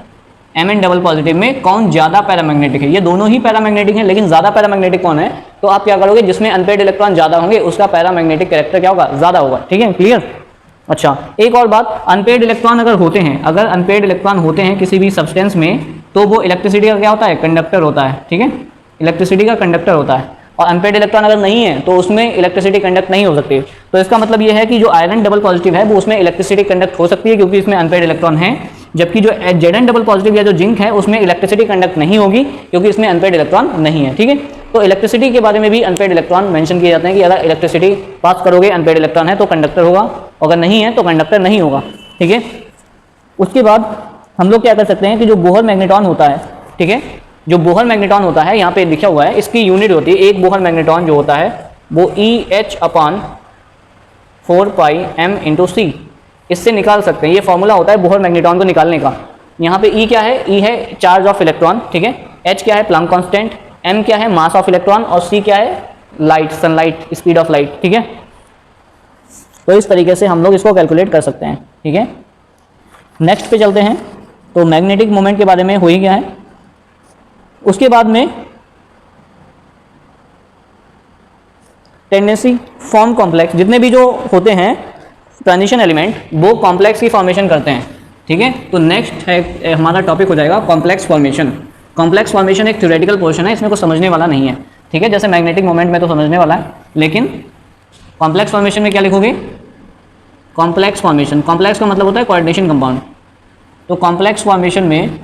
Mn double positive में कौन ज़्यादा पैरामैग्नेटिक है? ये दोनों ही पैरामैग्नेटिक हैं, लेकिन ज़्यादा पैरामैग्नेटिक कौन है? तो आप क्या करोगे? जिसमें अनपेयर्ड इलेक्ट्रॉन ज़्यादा होंगे उसका पैरामैग्नेटिक कैरेक्टर क्या होगा? ज़्यादा होगा, ठीक है, क्लियर। अच्छा, एक और बात, अनपेयर्ड इलेक्ट्रॉन अगर होते हैं, अगर अनपेयर्ड इलेक्ट्रॉन होते हैं किसी भी सब्सटेंस में तो वो इलेक्ट्रिसिटी का क्या होता है? कंडक्टर होता है, ठीक है, इलेक्ट्रिसिटी का कंडक्टर होता है। और अनपेयर्ड इलेक्ट्रॉन अगर नहीं है तो उसमें इलेक्ट्रिसिटी कंडक्ट नहीं हो सकती। तो इसका मतलब ये है कि जो आयरन डबल पॉजिटिव है वो उसमें इलेक्ट्रिसिटी कंडक्ट हो सकती है क्योंकि इसमें अनपेयर्ड इलेक्ट्रॉन है, जबकि जो Zn डबल पॉजिटिव या जो जिंक है उसमें इलेक्ट्रिसिटी कंडक्ट नहीं होगी क्योंकि इसमें अनपेयर्ड इलेक्ट्रॉन नहीं है, ठीक है। तो इलेक्ट्रिसिटी के बारे में भी अनपेयर्ड इलेक्ट्रॉन मेंशन किए जाते हैं कि अगर इलेक्ट्रिसिटी पास करोगे, अनपेयर्ड इलेक्ट्रॉन है तो कंडक्टर होगा, अगर नहीं है तो कंडक्टर नहीं होगा, ठीक है। उसके बाद हम लोग क्या कर सकते हैं कि जो बोहर मैग्नेटॉन होता है, ठीक है, जो बोहर मैग्नेटॉन होता है यहाँ पे लिखा हुआ है, इसकी यूनिट होती है, एक बोहर मैग्नेटॉन जो होता है वो EH/4πm/c, इससे निकाल सकते हैं। ये फॉर्मूला होता है बोहर मैग्नेटॉन को निकालने का। यहाँ पे E क्या है? E है चार्ज ऑफ इलेक्ट्रॉन, ठीक है, H क्या है? प्लैंक कांस्टेंट, M क्या है? मास ऑफ इलेक्ट्रॉन, और C क्या है? Light, sunlight, speed of light, ठीक है। तो इस तरीके से हम लोग इसको कैलकुलेट कर सकते हैं, ठीक है। नेक्स्ट पे चलते हैं। तो मैग्नेटिक मोमेंट के बारे में हो ही गया है। उसके बाद में टेंडेंसी फॉर्म कॉम्प्लेक्स, जितने भी जो होते हैं ट्रांजिशन एलिमेंट वो कॉम्प्लेक्स की फॉर्मेशन करते हैं, ठीक है। तो नेक्स्ट है हमारा टॉपिक हो जाएगा कॉम्प्लेक्स फॉर्मेशन। कॉम्प्लेक्स फॉर्मेशन एक थ्योरेटिकल पोर्शन है, इसमें कुछ समझने वाला नहीं है, ठीक है। जैसे मैग्नेटिक मोमेंट में तो समझने वाला है, लेकिन कॉम्प्लेक्स फॉर्मेशन में क्या लिखोगे? कॉम्प्लेक्स फॉर्मेशन, कॉम्प्लेक्स का मतलब होता है कोऑर्डिनेशन कंपाउंड। तो कॉम्प्लेक्स फॉर्मेशन में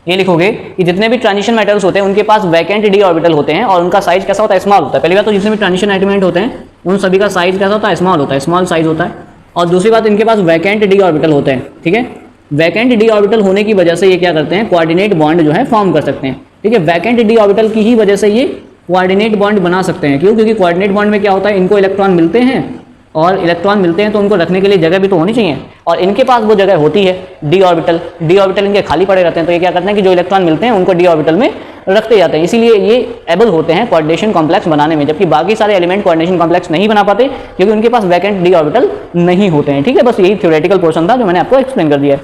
ये लिखोगे कि जितने भी ट्रांजिशन मेटल्स होते हैं उनके पास वैकेंट डी ऑर्बिटल होते हैं और उनका साइज कैसा होता है, स्मॉल होता है। पहली बात तो जितने भी ट्रांजिशन एलिमेंट होते हैं उन सभी का साइज कैसा होता है, स्मॉल होता है, स्मॉल साइज होता है। और दूसरी बात, इनके पास वैकेंट डी ऑर्बिटल होते हैं, ठीक है। वैकेंट डी ऑर्बिटल होने की वजह से ये क्या करते हैं, कोऑर्डिनेट बॉन्ड जो है फॉर्म कर सकते हैं, ठीक है। वैकेंट डी ऑर्बिटल की ही वजह से ये कोऑर्डिनेट बॉन्ड बना सकते हैं। क्यों? क्योंकि कोऑर्डिनेट बॉन्ड में क्या होता है, इनको इलेक्ट्रॉन मिलते हैं और इलेक्ट्रॉन मिलते हैं तो उनको रखने के लिए जगह भी तो होनी चाहिए, और इनके पास वो जगह होती है डी ऑर्बिटल। डी ऑर्बिटल इनके खाली पड़े रहते हैं, तो ये क्या करते हैं कि जो इलेक्ट्रॉन मिलते हैं उनको डी ऑर्बिटल में रखते जाते हैं। इसीलिए ये एबल होते हैं कोऑर्डिनेशन कॉम्प्लेक्स बनाने में, जबकि बाकी सारे एलिमेंट कोऑर्डिनेशन कॉम्प्लेक्स नहीं बना पाते क्योंकि उनके पास वैकेंट डी ऑर्बिटल नहीं होते हैं, ठीक है। बस यही थ्योरेटिकल पोर्शन था जो मैंने आपको एक्सप्लेन कर दिया है,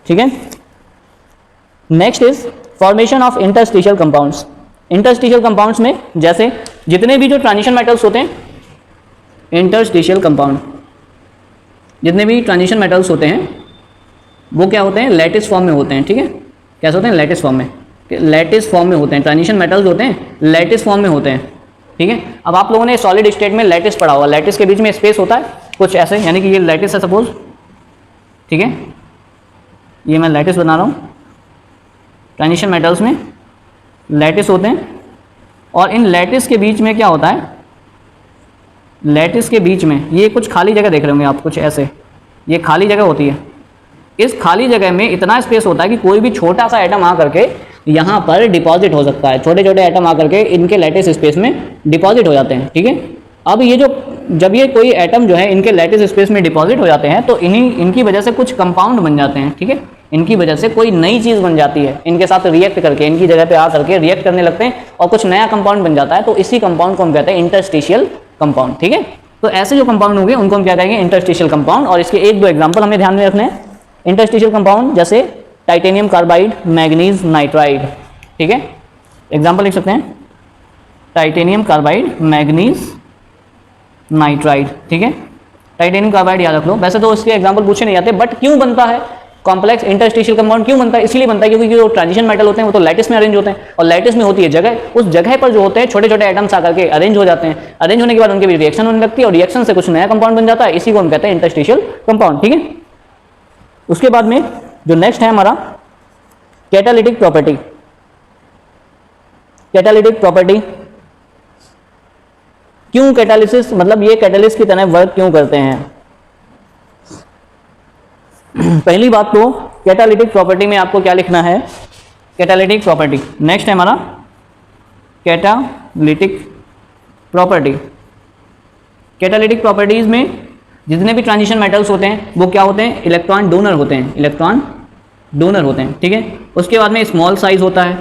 ठीक है। Next is formation of interstitial compounds. Interstitial compounds में जैसे जितने भी जो ट्रांजिशन मेटल्स होते हैं, इंटरस्टिशियल कंपाउंड, जितने भी ट्रांजिशन मेटल्स होते हैं वो क्या होते हैं, लैटिस फॉर्म में होते हैं, ठीक है। कैसे होते हैं, लैटिस फॉर्म में, लैटिस फॉर्म में होते हैं। ट्रांजिशन मेटल्स होते हैं लैटिस फॉर्म में होते हैं, ठीक है। अब आप लोगों ने सॉलिड स्टेट में लैटिस पढ़ा होगा, लैटिस के बीच में स्पेस होता है कुछ ऐसे, यानी कि ये लैटिस है सपोज, ठीक है। ये मैं लैटिस बना रहा हूँ, ट्रांजिशन मेटल्स में लैटिस होते हैं और इन लैटिस के बीच में क्या होता है, लैटिस के बीच में ये कुछ खाली जगह देख रहे होंगे आप, कुछ ऐसे ये खाली जगह होती है। इस खाली जगह में इतना स्पेस होता है कि कोई भी छोटा सा एटम आ करके यहाँ पर डिपॉजिट हो सकता है। छोटे छोटे एटम आ करके इनके लैटिस स्पेस में डिपॉजिट हो जाते हैं, ठीक है। अब ये जो जब ये कोई एटम जो है इनके लैटिस स्पेस में डिपॉजिट हो जाते हैं तो इनकी वजह से कुछ कंपाउंड बन जाते हैं, ठीक है। इनकी वजह से कोई नई चीज़ बन जाती है, इनके साथ रिएक्ट करके इनकी जगह पे आ करके रिएक्ट करने लगते हैं और कुछ नया कंपाउंड बन जाता है। तो इसी कंपाउंड को हम कहते हैं इंटरस्टिशियल कंपाउंड, ठीक है। तो ऐसे जो कंपाउंड होंगे उनको हम क्या कहेंगे, इंटरस्टिशियल कंपाउंड। और इसके एक दो एग्जांपल हमें ध्यान में रखने हैं। इंटरस्टिशियल कंपाउंड जैसे टाइटेनियम कार्बाइड, मैग्नीज नाइट्राइड, ठीक है। एग्जांपल लिख सकते हैं, टाइटेनियम कार्बाइड, मैग्नीज नाइट्राइड, ठीक है। टाइटेनियम कार्बाइड याद रख लो। वैसे तो इसके एग्जांपल पूछे नहीं जाते, बट क्यों बनता है कॉम्प्लेक्स इंटरस्टिशियल कंपाउंड, क्यों बनता है, इसलिए बनता है क्योंकि जो ट्रांजिशन मेटल होते हैं वो तो लैटिस में अरेंज होते हैं और लैटिस में होती है जगह, उस जगह पर जो होते हैं छोटे छोटे एटम्स आकर के अरेंज हो जाते हैं। अरेंज होने के बाद उनके भी रिएक्शन होने लगती है और रिएक्शन से कुछ नया कंपाउंड बन जाता है, इसी को हम कहते हैं इंटरस्टिशियल कंपाउंड, ठीक है। उसके बाद में जो नेक्स्ट है हमारा कैटालिटिक प्रॉपर्टी। कैटालिटिक प्रॉपर्टी क्यों कैटालिसिस, मतलब ये कैटालिस्ट की तरह वर्क क्यों करते हैं। पहली बात तो कैटालिटिक प्रॉपर्टी में आपको क्या लिखना है, कैटालिटिक प्रॉपर्टी। नेक्स्ट है हमारा कैटालिटिक प्रॉपर्टी। कैटालिटिक प्रॉपर्टीज में जितने भी ट्रांजिशन मेटल्स होते हैं वो क्या होते हैं, इलेक्ट्रॉन डोनर होते हैं, इलेक्ट्रॉन डोनर होते हैं, ठीक है। उसके बाद में स्मॉल साइज होता है,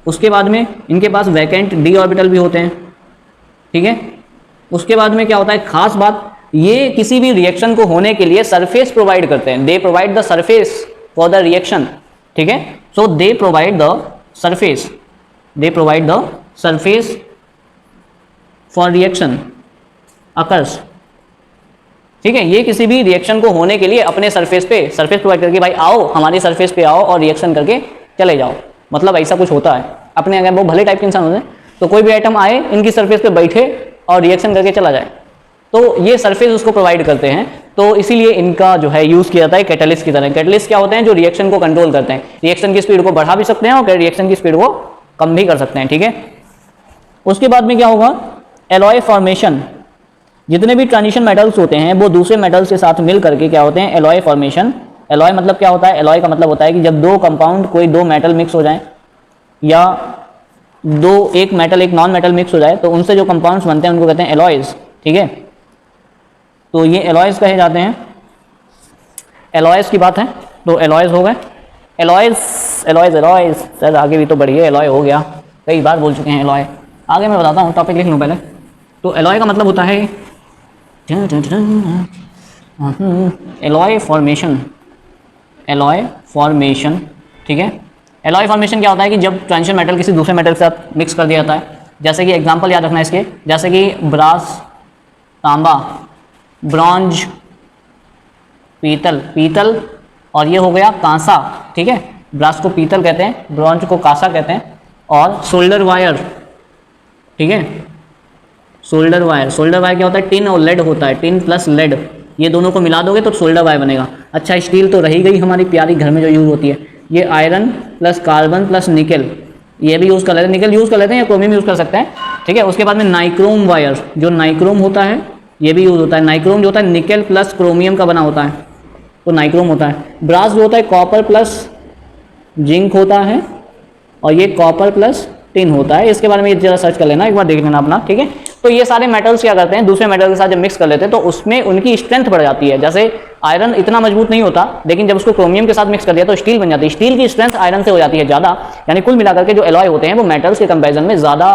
उसके बाद में इनके पास वैकेंट डी ऑर्बिटल भी होते हैं, ठीक है। उसके बाद में क्या होता है, खास बात, ये किसी भी रिएक्शन को होने के लिए सरफेस प्रोवाइड करते हैं। They provide the surface for the reaction, ठीक है। So they provide the surface, they provide the surface for reaction occurs, ठीक है। ये किसी भी रिएक्शन को होने के लिए अपने सरफेस पे सरफेस प्रोवाइड करके, भाई आओ हमारी सरफेस पे आओ और रिएक्शन करके चले जाओ, मतलब ऐसा कुछ होता है। अपने अगर वो भले टाइप के इंसान होते हैं तो कोई भी आइटम आए इनकी सरफेस पे बैठे और रिएक्शन करके चला जाए, तो ये सरफेस उसको प्रोवाइड करते हैं। तो इसीलिए इनका जो है यूज किया जाता है कैटलिस्ट की तरह। कैटलिस्ट क्या होते हैं, जो रिएक्शन को कंट्रोल करते हैं, रिएक्शन की स्पीड को बढ़ा भी सकते हैं और रिएक्शन की स्पीड को कम भी कर सकते हैं, ठीक है। उसके बाद में क्या होगा, एलॉय फॉर्मेशन। जितने भी ट्रांजिशन मेटल्स होते हैं वो दूसरे मेटल्स के साथ मिल करके क्या होते हैं, एलॉय फॉर्मेशन। एलॉय मतलब क्या होता है, एलॉय का मतलब होता है कि जब दो कंपाउंड, कोई दो मेटल मिक्स हो जाए या एक मेटल एक नॉन मेटल मिक्स हो जाए तो उनसे जो कंपाउंड्स बनते हैं उनको कहते हैं एलॉयज, ठीक है। तो ये एलॉयज कहे जाते हैं। एलॉयज की बात है तो एलॉयज हो गए, एलॉयज एलॉयज एलॉयज सर आगे भी तो बढ़िए, एलॉय हो गया, कई बार बोल चुके हैं एलॉय। आगे मैं बताता हूँ, टॉपिक लिख लूँ पहले। तो एलॉय का मतलब होता है एलॉय फॉर्मेशन, एलॉय फॉर्मेशन, ठीक है। एलॉय फॉर्मेशन क्या होता है कि जब ट्रांजिशन मेटल किसी दूसरे मेटल के साथ मिक्स कर दिया जाता है, जैसे कि एग्जांपल याद रखना है इसके, जैसे कि ब्रास, तांबा, ब्रॉन्ज, पीतल, पीतल और ये हो गया कांसा, ठीक है। ब्रास को पीतल कहते हैं, ब्रॉन्ज को कांसा कहते हैं, और सोल्डर वायर, ठीक है। सोल्डर वायर, सोल्डर वायर क्या होता है, टिन और लेड होता है, टिन प्लस लेड, ये दोनों को मिला दोगे तो सोल्डर वायर बनेगा। अच्छा स्टील तो रही गई हमारी प्यारी, घर में जो यूज़ होती है, ये आयरन प्लस कार्बन प्लस निकल, ये भी यूज़ कर लेते हैं, निकल यूज़ कर लेते हैं या क्रोमियम यूज़ कर सकते हैं, ठीक है। उसके बाद में नाइक्रोम वायर, जो नाइक्रोम होता है ये भी यूज़ होता है। नाइक्रोम जो होता है निकल प्लस क्रोमियम का बना होता है, तो नाइक्रोम होता है। ब्रास जो होता है कॉपर प्लस जिंक होता है, और ये कॉपर प्लस टिन होता है। इसके बारे में जरा सर्च कर लेना, एक बार देख लेना अपना, ठीक है। तो ये सारे मेटल्स क्या करते हैं, दूसरे मेटल के साथ जब मिक्स कर लेते हैं तो उसमें उनकी स्ट्रेंथ बढ़ जाती है। जैसे आयरन इतना मजबूत नहीं होता, लेकिन जब उसको क्रोमियम के साथ मिक्स कर दिया तो स्टील बन जाती है। स्टील की स्ट्रेंथ आयरन से हो जाती है ज़्यादा, यानी कुल मिलाकर के जो एलॉय होते हैं वो मेटल्स के कंपेरिजन में ज़्यादा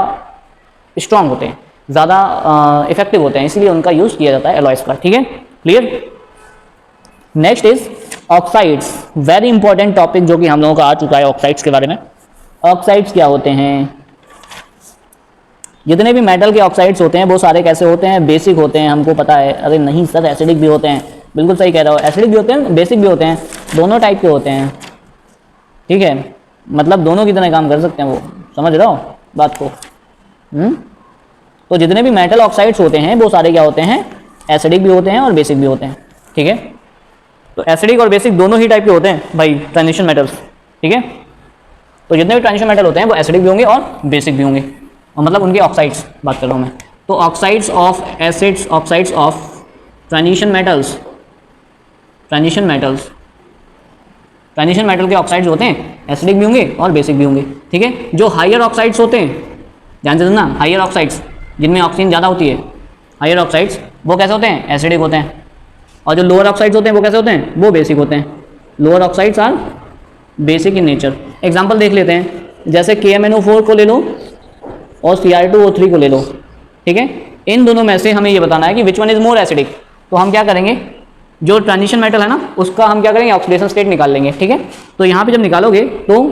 स्ट्रांग होते हैं, ज़्यादा इफेक्टिव होते हैं, इसलिए उनका यूज़ किया जाता है एलॉयस का, ठीक है। Clear. Next is oxides, very important topic जो कि हम लोगों का आ चुका है ऑक्साइड्स के बारे में। ऑक्साइड्स क्या होते हैं, जितने भी मेटल के ऑक्साइड्स होते हैं वो सारे कैसे होते हैं, बेसिक होते हैं, हमको पता है। अरे नहीं सर, एसिडिक भी होते हैं, बिल्कुल सही कह रहा हो, एसिडिक भी होते हैं, बेसिक भी होते हैं, दोनों टाइप के होते हैं, ठीक है। मतलब दोनों की तरह काम कर सकते हैं वो, समझ रहे हो बात को। तो जितने भी मेटल ऑक्साइड्स होते हैं वो सारे क्या होते हैं, एसिडिक भी होते हैं और बेसिक भी होते हैं, ठीक है। तो एसिडिक और बेसिक दोनों ही टाइप के होते हैं भाई, ट्रांजिशन मेटल्स, ठीक है। तो जितने भी ट्रांजिशन मेटल होते हैं वो एसिडिक भी होंगे और बेसिक भी होंगे, और मतलब उनके ऑक्साइड्स बात कर रहा हूँ मैं। तो oxides of acids, oxides of transition metals, transition metal के ऑक्साइड्स होते हैं एसिडिक भी होंगे और बेसिक भी होंगे, ठीक है। जो हायर ऑक्साइड्स होते हैं, ध्यान से सुनना, हायर ऑक्साइड्स जिनमें ऑक्सीजन ज़्यादा होती है, हायर ऑक्साइड्स वो कैसे होते हैं, एसिडिक होते हैं। और जो लोअर ऑक्साइड्स होते हैं वो कैसे होते हैं, वो बेसिक होते हैं। Lower oxides are basic in nature. Example देख लेते हैं, जैसे KMnO4 को ले लो और Cr2O3 को ले लो, ठीक है। इन दोनों में से हमें ये बताना है कि which one is more acidic. तो हम क्या करेंगे, जो ट्रांजिशन मेटल है ना उसका हम क्या करेंगे, ऑक्सीडेशन स्टेट निकाल लेंगे, ठीक है। तो यहाँ पे जब निकालोगे तो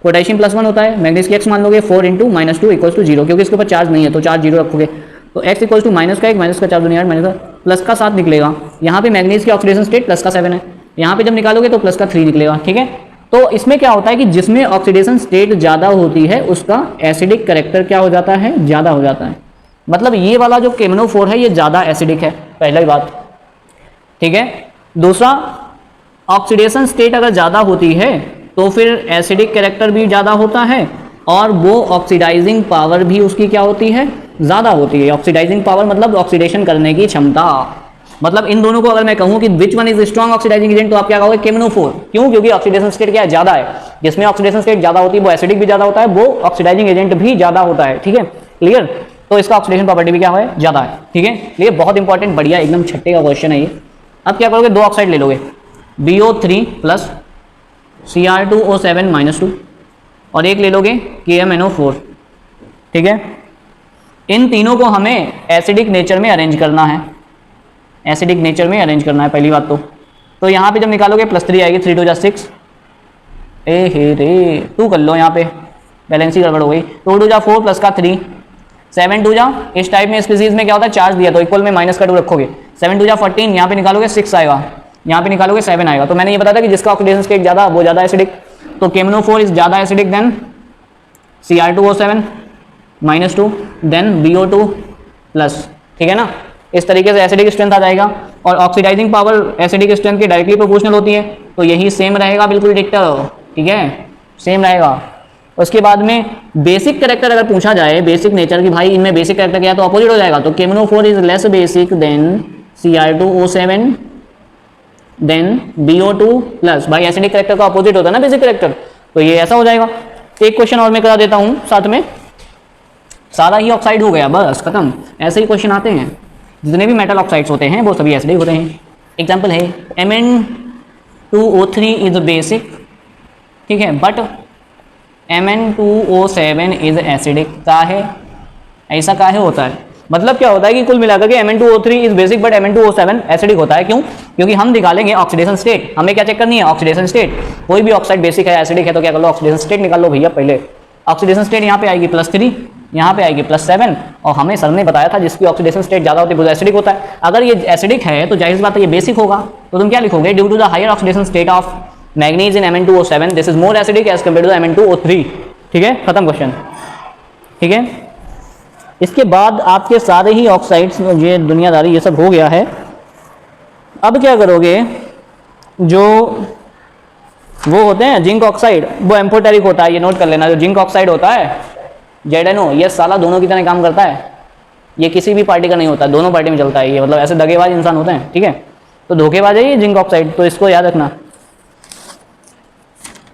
पोटेशियम +1 होता है, मैग्नीज की x मान लोगे, 4 × -2 = 0, क्योंकि इसके ऊपर चार्ज नहीं है तो चार्ज 0 रखोगे। तो x = -1, माइनस का 4 दूनी 8, माइनस का प्लस का 7 निकलेगा। यहाँ पे मैग्नीज की ऑक्सीडेशन स्टेट +7 है, यहाँ पे जब निकालोगे तो +3 निकलेगा, ठीक है। तो इसमें क्या होता है कि जिसमें ऑक्सीडेशन स्टेट ज़्यादा होती है उसका एसिडिक कैरेक्टर क्या हो जाता है, ज़्यादा हो जाता है। मतलब ये वाला जो KMnO4 है ये ज़्यादा एसिडिक है, पहला ही बात, ठीक है। दूसरा, ऑक्सीडेशन स्टेट अगर ज़्यादा होती है तो फिर एसिडिक कैरेक्टर भी ज़्यादा होता है, और वो ऑक्सीडाइजिंग पावर भी उसकी क्या होती है, ज़्यादा होती है। ऑक्सीडाइजिंग पावर मतलब ऑक्सीडेशन करने की क्षमता। मतलब इन दोनों को अगर मैं कहूँ कि which one is strong oxidising agent, तो आप क्या कहोगे, KMnO4। क्यों, क्योंकि ऑक्सीडेशन स्टेट क्या है, ज़्यादा है। जिसमें ऑक्सीडेशन स्टेट ज़्यादा होती है वो एसिडिक भी ज़्यादा होता है, वो ऑक्सीडाइजिंग एजेंट भी ज़्यादा होता है, ठीक है। क्लियर। तो इसका ऑक्सीडेशन प्रॉपर्टी भी क्या है, ज़्यादा है, ठीक है। ये बहुत इंपॉर्टेंट, बढ़िया एकदम छट्टे का क्वेश्चन है ये। अब क्या करोगे, दो ऑक्साइड ले लोगे, BO3 + Cr2O7 -2, और एक ले लोगे KMnO4, ठीक है। इन तीनों को हमें एसिडिक नेचर में अरेंज करना है, एसिडिक नेचर में अरेंज करना है पहली बात तो यहाँ पे जब निकालोगे +3 आएगी, 3 × 2 = 6, ए हे रे 2 कर लो, यहाँ पे बैलेंस ही गड़बड़ हो गई। 2 × 2 = 4 प्लस का 3, 7 × 2 = इस टाइप में स्पीसीज में क्या होता है, चार्ज दिया तो इक्वल में माइनस का 2 रखोगे, 7 × 2 = 14, यहाँ पे निकालोगे 6 आएगा, यहाँ पे निकालोगे 7 आएगा। तो मैंने ये बताया था कि जिसका ऑक्सीडेशन स्टेट ज़्यादा वो ज़्यादा एसिडिक। तो KMnO4 इज ज़्यादा acidic then Cr2O7 -2 then BO2+, ठीक है ना। इस तरीके से एसिडिक स्ट्रेंथ आ जाएगा, और ऑक्सीडाइजिंग पावर एसिडिक स्ट्रेंथ की डायरेक्टली प्रोपोर्शनल होती है, तो यही सेम रहेगा, बिल्कुल डिक्टर, ठीक है, सेम रहेगा। उसके बाद में बेसिक कैरेक्टर अगर पूछा जाए, बेसिक नेचर की भाई इनमें बेसिक कैरेक्टर क्या है, तो अपोजिट हो जाएगा। तो KMnO4 is less basic than Cr2O7 than BO2+। भाई एसिडिक कैरेक्टर का अपोजिट होता है ना बेसिक कैरेक्टर, तो ये ऐसा हो जाएगा। एक क्वेश्चन और मैं करा देता हूँ साथ में, सारा ही ऑक्साइड हो गया, बस खत्म। ऐसे ही क्वेश्चन आते हैं, जितने भी मेटल ऑक्साइड्स होते हैं वो सभी एसिडिक होते हैं। एग्जांपल है Mn2O3 इज बेसिक, ठीक है, बट Mn2O7 इज एसिडिक। का है ऐसा, काहे होता है, मतलब क्या होता है कि कुल मिलाकर के Mn2O3 is basic but Mn2O7 acidic होता है। क्यों, क्योंकि हम दिखालेंगे ऑक्सीडेशन स्टेट, हमें क्या चेक करनी है, ऑक्सीडेशन स्टेट। कोई भी ऑक्साइड बेसिक है एसिडिक है तो क्या कर लो, ऑक्सीडेशन स्टेट निकाल लो भैया। पहले ऑक्सीडेशन स्टेट यहाँ पे आएगी +3, यहाँ पे आएगी +7, और हमें सर ने बताया था जिसकी ऑक्सीडेशन स्टेट ज़्यादा होती है वो एसिडिक होता है। अगर ये एसिडिक है तो जाहिर बात है ये बेसिक होगा, तो तुम क्या लिखोगे, due to the higher oxidation state of manganese in Mn2O7 this is more acidic as compare to Mn2O3, ठीक है, खत्म क्वेश्चन, ठीक है। इसके बाद आपके सारे ही ऑक्साइड्स, ये दुनियादारी ये सब हो गया है। अब क्या करोगे, जो वो होते हैं जिंक ऑक्साइड, वो एम्फोटेरिक होता है, ये नोट कर लेना। जो जिंक ऑक्साइड होता है ZnO, ये साला दोनों की तरह काम करता है, ये किसी भी पार्टी का नहीं होता, दोनों पार्टी में चलता है ये, मतलब ऐसे दगेबाज इंसान होते हैं, ठीक है, तो धोखेबाज है ये जिंक ऑक्साइड, तो इसको याद रखना।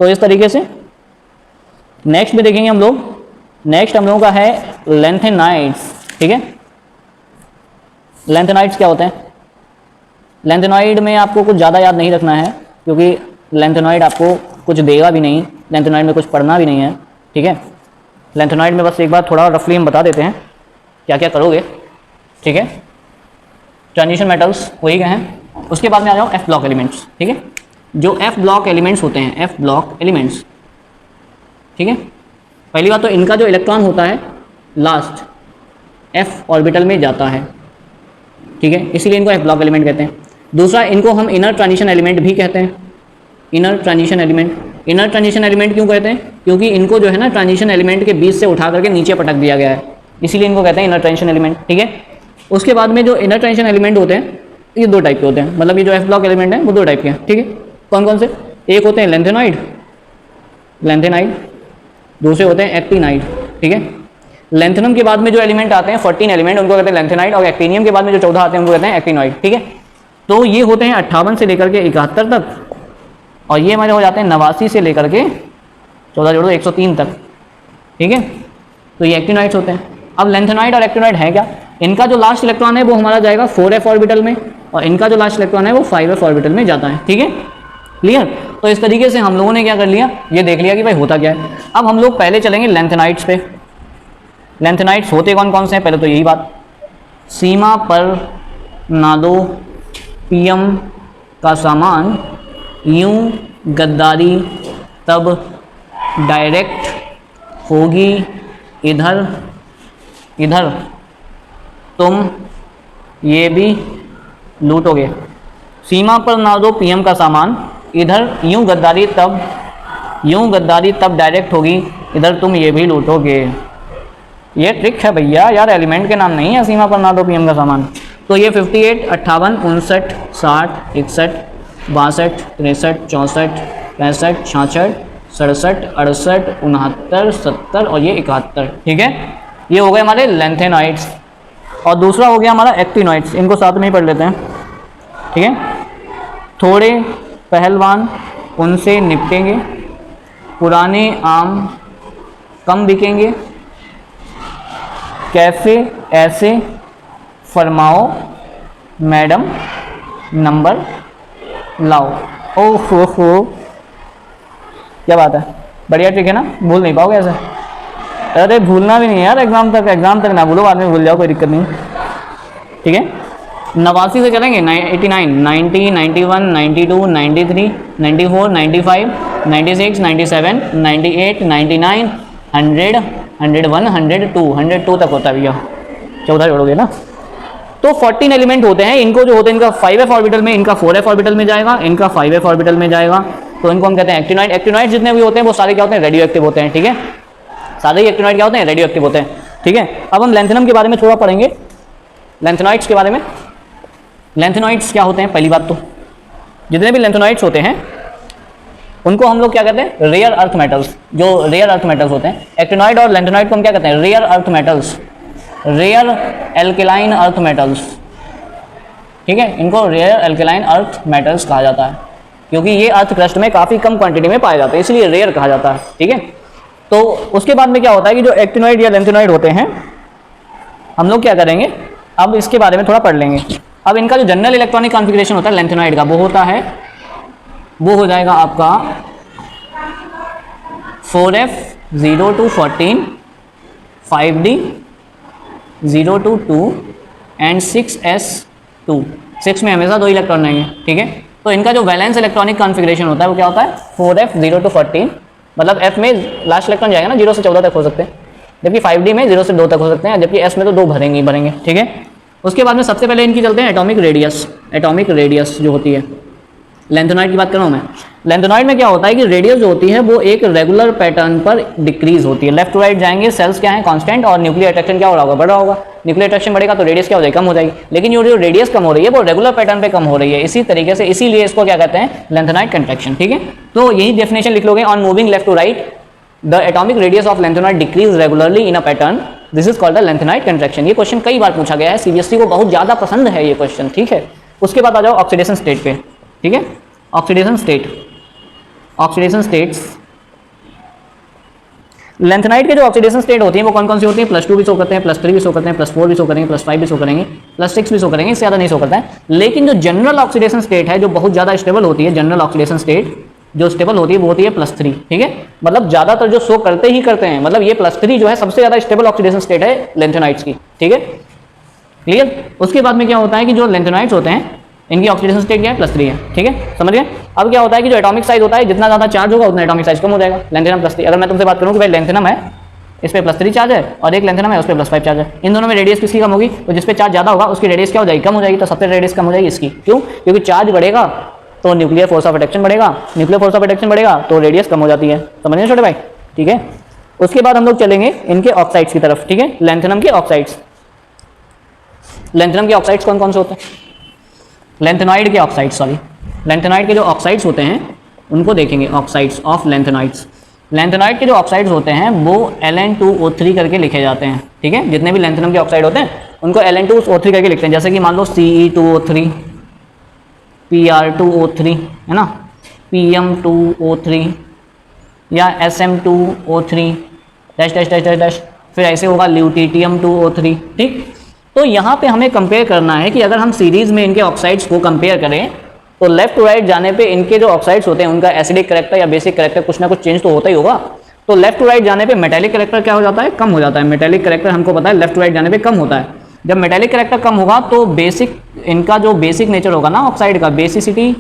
तो इस तरीके से नेक्स्ट में देखेंगे हम लोग, नेक्स्ट हम लोगों का है लैंथेनाइड्स, ठीक है। लैंथेनाइड्स क्या होते हैं? लैंथेनाइड में आपको कुछ ज़्यादा याद नहीं रखना है, क्योंकि लैंथेनाइड आपको कुछ देगा भी नहीं, लैंथेनाइड में कुछ पढ़ना भी नहीं है, ठीक है। लैंथेनाइड में बस एक बार थोड़ा रफली हम बता देते हैं क्या क्या करोगे, ठीक है। ट्रांजिशन मेटल्स वही का हैं। उसके बाद में आ जाओ एफ ब्लॉक एलिमेंट्स, ठीक है। जो एफ ब्लॉक एलिमेंट्स होते हैं, एफ ब्लॉक एलिमेंट्स, ठीक है। पहली बात तो इनका जो इलेक्ट्रॉन होता है लास्ट एफ ऑर्बिटल में जाता है, ठीक है, इसीलिए इनको एफ ब्लॉक एलिमेंट कहते हैं। दूसरा, इनको हम इनर ट्रांजिशन एलिमेंट भी कहते हैं, inner transition element. Inner transition element क्यों कहते हैं? क्योंकि इनको जो है ना ट्रांजिशन एलिमेंट के बीच से उठा करके नीचे पटक दिया गया है, इसीलिए इनको कहते हैं इनर ट्रांजिशन एलिमेंट, ठीक है। उसके बाद में जो इनर ट्रांजिशन एलिमेंट होते हैं ये दो टाइप के होते हैं, मतलब ये जो एफ ब्लॉक एलिमेंट है वो दो टाइप के हैं, ठीक है। कौन कौन से? एक होते हैं लेंथेनॉइड, लेंथेनाइड, दूसरे होते हैं एक्टिनाइड, ठीक है। लेंथेनम के बाद में जो एलिमेंट आते हैं 14 एलिमेंट, उनको कहते हैं लेंथेनाइड, और एक्टिनियम के बाद में जो 14 आते हैं उनको कहते हैं एक्टिनॉइड, ठीक है। तो ये होते हैं 58 से लेकर के 71 तक, और ये हमारे हो जाते हैं 89 से लेकर के 14 जोड़ो 103 तक, ठीक है। तो ये एक्टिनॉइड्स होते हैं। अब लेंथेनॉइड और एक्टिनॉइड है क्या? इनका जो लास्ट इलेक्ट्रॉन है वो हमारा जाएगा 4f ऑर्बिटल में, और इनका जो लास्ट इलेक्ट्रॉन है वो 5f ऑर्बिटल में जाता है, ठीक है, क्लियर। तो इस तरीके से हम लोगों ने क्या कर लिया, ये देख लिया कि भाई होता क्या है। अब हम लोग पहले चलेंगे लेंथेनाइड्स पे। लेंथेनाइड्स होते कौन कौन से हैं? पहले तो यही बात, सीमा पर नादो पीएम का सामान, यूं गद्दारी तब डायरेक्ट होगी इधर इधर तुम ये भी लूटोगे। सीमा पर ना दो पीएम का सामान, इधर यूं गद्दारी तब डायरेक्ट होगी इधर तुम ये भी लूटोगे। ये ट्रिक है भैया, यार एलिमेंट के नाम नहीं है सीमा पर ना दो पीएम का सामान। तो ये 58, 58, 59, 60, 61, 62, 63, 64, 65, 66, 67, 68, 69, 70 और ये 71, ठीक है। ये हो गए हमारे लेंथेनाइड्स। और दूसरा हो गया हमारा एक्टिनॉइड्स, इनको साथ में ही पढ़ लेते हैं, ठीक है। थोड़े पहलवान उनसे निपटेंगे, पुराने आम कम बिकेंगे, कैसे ऐसे फरमाओ मैडम नंबर लाओ। ओहो हो, क्या बात है, बढ़िया ट्रिक है ना, भूल नहीं पाओगे ऐसे। अरे भूलना भी नहीं है यार, एग्जाम तक ना भूलो, बाद में भूल जाओ, कोई दिक्कत नहीं, ठीक है। 89 से चलेंगे 89, 90, 91, 92, 93, 94, 95, 96, 97, 98, 99, 100, 101, 102, 102 तक होता है भैया, 14 जोड़ोगे ना। तो 14 एलिमेंट होते हैं, इनको जो होते हैं इनका 5f ऑर्बिटल में, इनका 4f ऑर्बिटल में जाएगा, इनका 5f ऑर्बिटल में जाएगा, तो इनको हम कहते हैं एक्टिनॉइड। एक्टिनॉइड जितने भी होते हैं वो सारे क्या होते हैं, रेडियो एक्टिव होते हैं, ठीक है। सारे ही एक्टिनॉइड क्या होते हैं, रेडियो एक्टिव होते हैं, ठीक है। अब हम लेंथेनम के बारे में थोड़ा पढ़ेंगे, लेंथेनॉइड्स के बारे में। लेंथेनॉइड्स क्या होते हैं? पहली बात तो जितने भी लेंथेनॉइड्स होते हैं उनको हम लोग क्या कहते हैं, रेयर अर्थ मेटल्स। जो रेयर अर्थ मेटल्स होते हैं, एक्टिनॉइड और लेंथेनॉइड को हम क्या कहते हैं, rare earth metals, rare alkaline earth metals, ठीक है। इनको रेयर एल्केलाइन अर्थ मेटल्स कहा जाता है, क्योंकि ये अर्थ क्रस्ट में काफ़ी कम क्वांटिटी में पाए जाते हैं, इसलिए रेयर कहा जाता है, ठीक है। तो उसके बाद में क्या होता है कि जो एक्टिनॉइड या लेंथेनॉइड होते हैं, हम लोग क्या करेंगे, अब इसके बारे में थोड़ा पढ़ लेंगे। अब इनका जो जनरल इलेक्ट्रॉनिक कॉन्फ़िगरेशन होता है लेंथेनॉइड का, वो होता है, वो हो जाएगा आपका 4f 0 to 14, 5d 0 to 2 and 6s2। 6 में हमेशा 2 इलेक्ट्रॉन रहेंगे, ठीक है। तो इनका जो वैलेंस इलेक्ट्रॉनिक कॉन्फ़िगरेशन होता है वो क्या होता है, 4f 0 to 14, मतलब f में लास्ट इलेक्ट्रॉन जाएगा ना 0 से 14 तक हो सकते हैं, जबकि 5d में 0 से 2 तक हो सकते हैं, जबकि s में तो 2 भरेंगे ही भरेंगे, ठीक है। उसके बाद में सबसे पहले इनकी चलते हैं एटॉमिक रेडियस। एटॉमिक रेडियस जो होती है, लेंथेनॉइड की बात कर रहा हूँ मैं। लेंथेनॉइड में क्या होता है कि रेडियस जो होती है वो एक रेगुलर पैटर्न पर डिक्रीज होती है, लेफ्ट टू राइट जाएंगे, सेल्स क्या है कांस्टेंट, और न्यूक्लियर अट्रैक्शन क्या हो रहा होगा, बढ़ रहा होगा। न्यूक्लियर अट्रैक्शन बढ़ेगा तो रेडियस क्या हो जाएगी, कम हो जाएगी। लेकिन जो रेडियस कम हो रही है वो रेगुलर पैटर्न पे कम हो रही है, इसी तरीके से इसीलिए इसको क्या कहते हैं, लेंथेनॉइड कंट्रैक्शन। ठीक है, तो यही डेफिनेशन लिख लोगे, on moving left to right the atomic radius of lanthanoid decrease regularly in a pattern, this is called the lanthanoid contraction. ये क्वेश्चन कई बार पूछा गया है, सीबीएसई को बहुत ज्यादा पसंद है ये क्वेश्चन। ठीक है, उसके बाद आ जाओ ऑक्सीडेशन स्टेट पे। ठीक है, oxidation state, oxidation states, lanthanide के जो ऑक्सीडेशन स्टेट होती है वो कौन कौन सी होती है, +2 भी शो करते हैं, +3 भी शो करते हैं, +4 भी शो करेंगे, +5 भी शो करेंगे, +6 भी शो करेंगे, इससे ज़्यादा नहीं शो करता है। लेकिन जो जनरल ऑक्सीडेशन स्टेट है, जो बहुत ज़्यादा स्टेबल होती है, जनरल ऑक्सीडेशन स्टेट जो स्टेबल होती है वो होती है +3। ठीक है, मतलब ज़्यादातर जो शो करते ही करते हैं, मतलब ये +3 जो है सबसे ज़्यादा स्टेबल ऑक्सीडेशन स्टेट है लेंथेनाइड्स की। ठीक है, क्लियर। उसके बाद में क्या होता है कि जो लेंथेनाइड्स होते हैं इनकी ऑक्सीडेशन स्टेट क्या है, +3 है। ठीक है, समझ गए। अब क्या होता है कि जो एटॉमिक साइज होता है, जितना ज़्यादा चार्ज होगा उतना एटॉमिक साइज कम हो जाएगा। लेंथेनम +3, अगर मैं तुमसे बात करूँ कि भाई लेंथेनम है, इस पे +3 चार्ज है, और एक लेंथेनम है उस पे +5 चार्ज है, इन दोनों में रेडियस किसकी कम होगी, तो जिस पे चार्ज ज़्यादा होगा उसकी रेडियस क्या हो जाएगी, कम हो जाएगी। तो सबसे रेडियस कम हो जाएगी इसकी, क्यों, क्योंकि चार्ज बढ़ेगा तो न्यूक्लियर फोर्स ऑफ अट्रैक्शन बढ़ेगा, न्यूक्लियर फोर्स ऑफ अट्रैक्शन बढ़ेगा तो रेडियस कम हो जाती है। समझिए छोटे भाई। ठीक है, उसके बाद हम लोग चलेंगे इनके ऑक्साइड्स की तरफ। ठीक है, लेंथेनम के ऑक्साइड्स, लेंथेनम के ऑक्साइड्स कौन कौन से होते हैं, लेंथेनॉइड के ऑक्साइड्स, सॉरी लेंथेनॉइड के जो ऑक्साइड्स होते हैं उनको देखेंगे, ऑक्साइड्स ऑफ लेंथेनॉइड्स। लेंथेनॉइड के जो ऑक्साइड्स होते हैं वो Ln2O3 करके लिखे जाते हैं। ठीक है, जितने भी लेंथेनम के ऑक्साइड होते हैं उनको Ln2O3 करके लिखते हैं। जैसे कि मान लो Ce2O3, Pr2O3 है ना, Pm2O3 या Sm2O3 dash dash dash dash dash, फिर ऐसे होगा ल्यूटिटियम2O3। ठीक, तो यहाँ पे हमें कंपेयर करना है कि अगर हम सीरीज में इनके ऑक्साइड्स को कंपेयर करें तो लेफ्ट टू राइट जाने पे इनके जो ऑक्साइड्स होते हैं उनका एसिडिक करेक्टर या बेसिक करेक्टर कुछ ना कुछ चेंज तो होता ही होगा। तो लेफ्ट टू राइट जाने पे मेटेलिक करेक्टर क्या हो जाता है, कम हो जाता है। मेटेलिक करेक्टर हमको पता है लेफ्ट टू राइट जाने पे कम होता है। जब मेटेलिक करेक्टर कम होगा तो बेसिक, इनका जो बेसिक नेचर होगा ना ऑक्साइड का, बेसिसिटी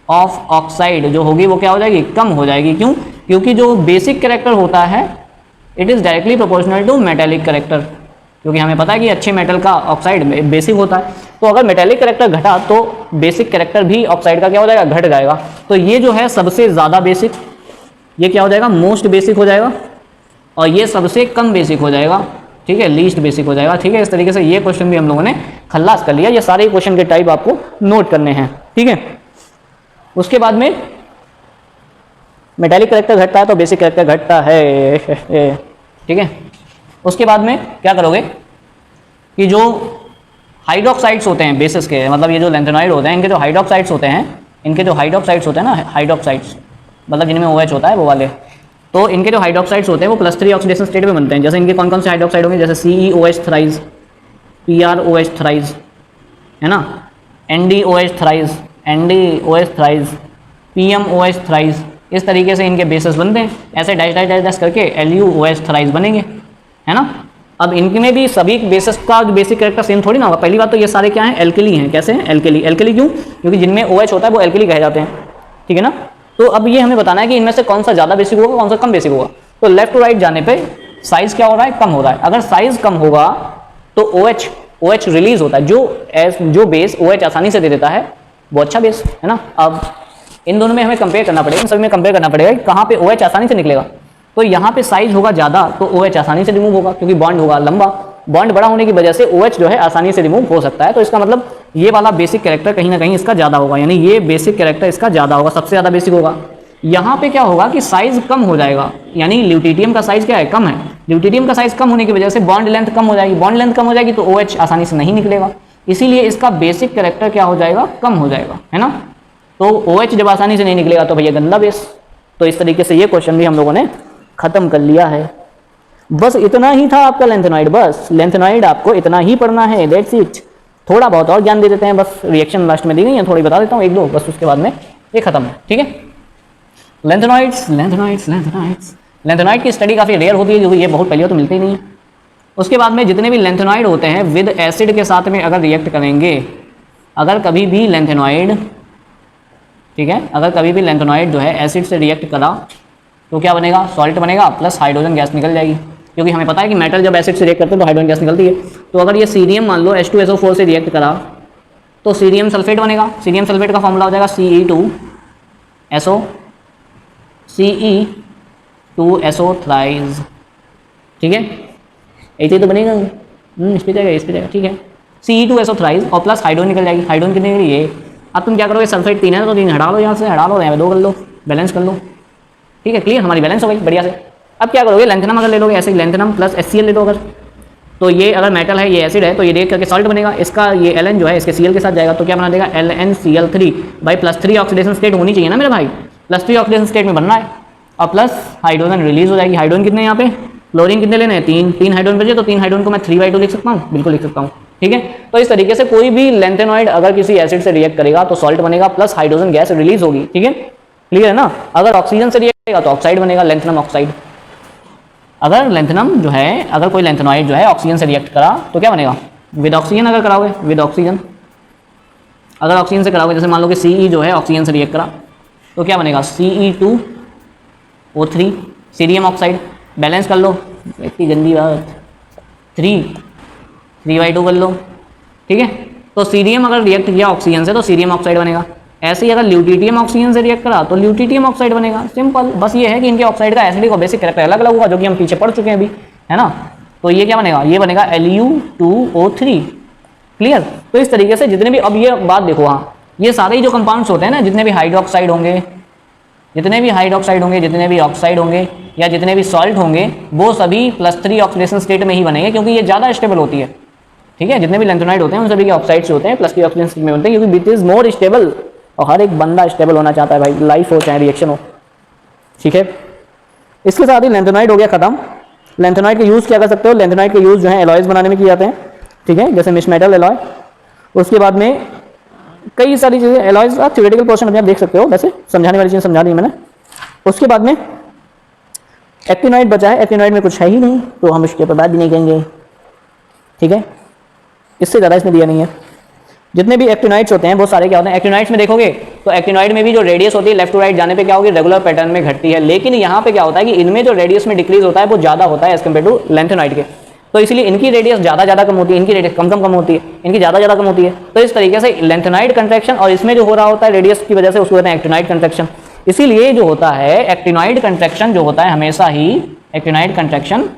ऑफ ऑक्साइड जो होगी वो क्या हो जाएगी, कम हो जाएगी। क्यों, क्योंकि जो बेसिक करेक्टर होता है it is directly proportional to metallic character, क्योंकि हमें पता है कि अच्छे मेटल का ऑक्साइड बेसिक होता है। तो अगर मेटेलिक करेक्टर घटा तो बेसिक करेक्टर भी ऑक्साइड का क्या हो जाएगा, घट जाएगा। तो ये जो है सबसे ज़्यादा बेसिक, ये क्या हो जाएगा, मोस्ट बेसिक हो जाएगा, और ये सबसे कम बेसिक हो जाएगा। ठीक है, लीस्ट बेसिक हो जाएगा। ठीक है, इस तरीके से ये क्वेश्चन भी हम लोगों ने खल्लास कर लिया। ये सारे क्वेश्चन के टाइप आपको नोट करने हैं। ठीक है, उसके बाद में मेटेलिक करेक्टर घटता है तो बेसिक करेक्टर घटता है। ठीक है, उसके बाद में क्या करोगे कि जो हाइड्रोक्साइड्स होते हैं बेसिस के, मतलब ये जो लेंथेनॉइड होते हैं इनके जो हाइड्रोक्साइड्स होते हैं, इनके जो हाइड्रोक्साइड्स होते हैं ना, हाइड्रोक्साइड्स मतलब जिनमें OH होता है वो वाले, तो इनके जो हाइड्रोक्साइड्स होते हैं वो +3 ऑक्सीडेशन स्टेट में बनते हैं। जैसे इनके कौन कौन से हाइड्रोक्साइड होंगे, जैसे CeOH थ्राइज, PrOH थ्राइज है ना, NdOH thrice, NdOH thrice, PmOH thrice, इस तरीके से इनके बेसिस बनते हैं। ऐसे डैश डैश डैश डैश करके LuOH थ्राइज बनेंगे, है ना। अब इनमें भी सभी बेसिस का बेसिक कैरेक्टर सेम थोड़ी ना होगा। पहली बात तो ये सारे क्या हैं, एल्केली हैं। कैसे हैं, एल्केली। एल्केली क्यों, क्योंकि जिनमें OH होता है वो एल्केली कहे जाते हैं। ठीक है ना, तो अब ये हमें बताना है कि इनमें से कौन सा ज़्यादा बेसिक होगा, कौन सा कम बेसिक होगा। तो लेफ्ट टू राइट जाने पे साइज क्या हो रहा है, कम हो रहा है। अगर साइज कम होगा तो OH रिलीज होता है, जो बेस OH आसानी से दे देता है वो अच्छा बेस है ना। अब इन दोनों में हमें कंपेयर करना पड़ेगा, इन सभी में कंपेयर करना पड़ेगा कहाँ पे OH आसानी से निकलेगा। तो यहाँ पे साइज होगा ज़्यादा तो OH आसानी से रिमूव होगा, क्योंकि बॉन्ड होगा लंबा। बॉन्ड बड़ा होने की वजह से OH जो है आसानी से रिमूव हो सकता है। तो इसका मतलब ये वाला बेसिक कैरेक्टर कहीं ना कहीं इसका ज़्यादा होगा, यानी ये बेसिक कैरेक्टर इसका ज़्यादा होगा, सबसे ज़्यादा बेसिक होगा। यहाँ पे क्या होगा कि साइज कम हो जाएगा, यानी ल्यूटिटियम का साइज क्या है, कम है। ल्यूटिटियम का साइज कम होने की वजह से बॉन्ड लेंथ कम हो जाएगी। बॉन्ड लेंथ कम हो जाएगी तो OH आसानी से नहीं निकलेगा, इसीलिए इसका बेसिक कैरेक्टर क्या हो जाएगा, कम हो जाएगा, है ना। तो OH जब आसानी से नहीं निकलेगा तो भैया गंदा बेस। तो इस तरीके से ये क्वेश्चन भी हम लोगों ने खत्म कर लिया है। बस इतना ही था आपका लेंथेनॉइड, बस लेंथेनॉइड आपको इतना ही पढ़ना है, दैट्स इट। थोड़ा बहुत और ज्ञान दे देते हैं, बस रिएक्शन लास्ट में दी गई है, थोड़ी बता देता हूँ एक दो, बस उसके बाद में ये खत्म है। ठीक है, लेंथेनॉइड्स लेंथेनॉइड्स लेंथेनॉइड्स लेंथेनॉइड की स्टडी काफ़ी रेयर होती है, क्योंकि ये बहुत पहले तो मिलते ही नहीं है। उसके बाद में जितने भी लेंथेनॉइड होते हैं विद एसिड के साथ में अगर रिएक्ट करेंगे, अगर कभी भी लेंथेनॉइड, ठीक है, अगर कभी भी लेंथेनॉइड जो है एसिड से रिएक्ट करा तो क्या बनेगा, सॉल्ट बनेगा प्लस हाइड्रोजन गैस निकल जाएगी, क्योंकि हमें पता है कि मेटल जब एसिड से रिएक्ट करते हैं तो हाइड्रोजन गैस निकलती है। तो अगर ये सीरियम मान लो H2SO4 से रिएक्ट करा तो सीरियम सल्फेट बनेगा। सीरियम सल्फेट का फॉर्मूला हो जाएगा Ce2SO थ्राइज। ठीक है, ऐसे ही तो बनेगा, इस पे जाएगा, इस पे जाएगा, ठीक है। Ce2SO थ्राइस और प्लस हाइड्रोजन निकल जाएगी, हाइड्रोजन कितने के लिए? अब तुम क्या करोगे, सल्फेट 3 है तो 3 हटा लो, यहाँ से हटा लो, यहाँ पे 2 कर लो, बैलेंस कर लो, ठीक है। क्लियर, हमारी बैलेंस हो गई बढ़िया से। अब क्या करोगे, लेंथेनम अगर ले लोगे ऐसे, लेंथेनम प्लस HCl ले लो अगर, तो ये अगर मेटल है, ये एसिड है, तो ये रिएक्ट करके सॉल्ट बनेगा। इसका ये Ln जो है इसके Cl के साथ जाएगा, तो क्या बना देगा, LnCl3। भाई +3 ऑक्सीडेशन स्टेट होनी चाहिए ना मेरे भाई, +3 ऑक्सीडेशन स्टेट में बनना है, और प्लस हाइड्रोजन रिलीज हो जाएगी। हाइड्रोजन कितने यहाँ पे, क्लोरीन कितने लेने हैं, 3 हाइड्रोजन बचे, तो 3 हाइड्रोजन को मैं 3/2 लिख सकता हूँ, बिल्कुल लिख सकता हूँ, ठीक है। तो इस तरीके से कोई भी लेंथेनॉइड अगर किसी एसिड से रिएक्ट करेगा तो सॉल्ट बनेगा, प्लस हाइड्रोजन गैस रिलीज होगी, ठीक है। क्लियर है ना। अगर ऑक्सीजन से रिएक्ट करेगा तो ऑक्साइड बनेगा, लेंथेनम ऑक्साइड। अगर लेंथेनम जो है, अगर कोई लेंथेनॉइड जो है ऑक्सीजन से रिएक्ट करा तो क्या बनेगा, विद ऑक्सीजन अगर कराओगे, विद ऑक्सीजन अगर ऑक्सीजन से कराओगे, जैसे मान लो कि Ce जो है ऑक्सीजन से रिएक्ट करा तो क्या बनेगा, Ce2O3, सीरियम ऑक्साइड। बैलेंस कर लो, इतनी गंदी बात, 3/2 कर लो, ठीक है। तो सीरियम अगर रिएक्ट किया ऑक्सीजन से तो सीरियम ऑक्साइड बनेगा। ऐसे ही अगर ल्यूटिटियम ऑक्सीजन से रिएक्ट करा तो ल्यूटिटियम ऑक्साइड बनेगा, सिंपल। बस ये है कि इनके ऑक्साइड का एसिडिक और बेसिक कैरेक्टर अलग अलग होगा, जो कि हम पीछे पढ़ चुके हैं अभी, है ना। तो ये क्या बनेगा, ये बनेगा Lu2O3। क्लियर। तो इस तरीके से जितने भी, अब ये बात देखो, हाँ ये सारे ही जो कंपाउंड्स होते हैं ना, जितने भी हाइड्रोक्साइड होंगे, जितने भी हाइड्रोक्साइड होंगे, जितने भी ऑक्साइड होंगे या जितने भी सॉल्ट होंगे, वो सभी +3 ऑक्सीडेशन स्टेट में ही बनेंगे, क्योंकि ये ज़्यादा स्टेबल होती है, ठीक है। जितने भी लेंथेनॉइड होते हैं उन सभी के ऑक्साइड्स होते हैं +3 ऑक्सीडेशन स्टेट में बनते हैं, क्योंकि इट इज मोर स्टेबल। और हर एक बंदा स्टेबल होना चाहता है भाई, लाइफ हो चाहे रिएक्शन हो, ठीक है। इसके साथ ही लेंथेनॉइड हो गया खत्म। लेंथेनॉइड का यूज़ क्या कर सकते हो, लेंथेनॉइड का यूज़ जो है एलॉयज बनाने में किए जाते हैं, ठीक है, जैसे मिक्स मेटल एलॉय। उसके बाद में कई सारी चीज़ें, एलॉयज का थ्योरेटिकल पोर्शन में आप देख सकते हो, वैसे समझाने वाली चीज़ें समझा दी मैंने। उसके बाद में एक्टिनॉइड बचा है, एक्टिनॉइड में कुछ है ही नहीं, तो हम इसके ऊपर बात भी नहीं करेंगे, ठीक है। इससे ज़्यादा इसमें दिया नहीं है। जितने भी एक्टिनॉइड्स होते हैं वो सारे क्या होते हैं, एक्टिनॉइड्स में देखोगे तो एक्टिनॉइड में भी जो रेडियस होती है लेफ्ट टू राइट जाने पे क्या होगी, रेगुलर पैटर्न में घटती है। लेकिन यहाँ पे क्या होता है कि इनमें जो रेडियस में डिक्रीज होता है वो ज़्यादा होता है एज कम्पेयर टू लेंथेनॉइड के। तो इसलिए इनकी रेडियस ज़्यादा कम होती है, इनकी रेडियस कम होती है, इनकी ज़्यादा कम होती है। तो इस तरीके से लेंथेनॉइड कंट्रैक्शन और इसमें जो हो रहा होता है रेडियस की वजह से, उसको कहते हैं एक्टिनॉइड कंट्रैक्शन। इसीलिए जो होता है एक्टिनॉइड कंट्रैक्शन जो होता है हमेशा ही, एक्टिनॉइड कंट्रैक्शन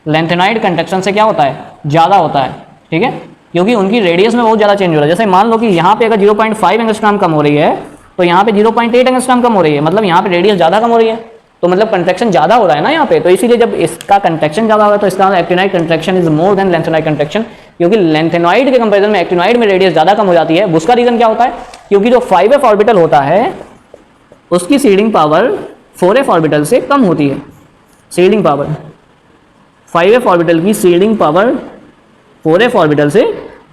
लेंथेनॉइड कंट्रैक्शन से क्या होता है, ज़्यादा होता है, ठीक है, क्योंकि उनकी रेडियस में बहुत ज़्यादा चेंज हो रहा है। जैसे मान लो कि यहाँ पे अगर 0.5 एंगस्ट्रॉम कम हो रही है तो यहाँ पे 0.8 एंगस्ट्रॉम कम हो रही है, मतलब यहाँ पे रेडियस ज़्यादा कम हो रही है, तो मतलब कंट्रैक्शन ज़्यादा हो रहा है ना यहाँ पे। तो इसीलिए जब इसका कंट्रैक्शन ज़्यादा होगा तो इसका actinoid contraction is more than lanthanoid contraction, क्योंकि लेंथेनॉइड के कंपेरिजन में एक्टिनॉइड में रेडियस ज़्यादा कम हो जाती है। उसका रीजन क्या होता है, क्योंकि जो 5f ऑर्बिटल होता है उसकी सीडिंग पावर 4f ऑर्बिटल से कम होती है। सीडिंग पावर 5f ऑर्बिटल की सीडिंग पावर 4f ऑर्बिटल से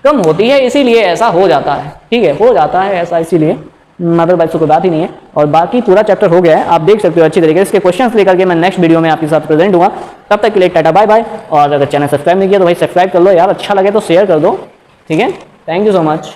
कम होती है, इसीलिए ऐसा हो जाता है, ठीक है, हो जाता है ऐसा, इसीलिए अदरवाइज तो कोई बात ही नहीं है। और बाकी पूरा चैप्टर हो गया है, आप देख सकते हो अच्छी तरीके से। इसके क्वेश्चंस लेकर के मैं नेक्स्ट वीडियो में आपके साथ प्रेजेंट हुआ। तब तक के लिए टाटा बाय बाय। और अगर चैनल सब्सक्राइब नहीं किया तो भाई सब्सक्राइब कर लो यार, अच्छा लगे तो शेयर कर दो, ठीक है। Thank you so much.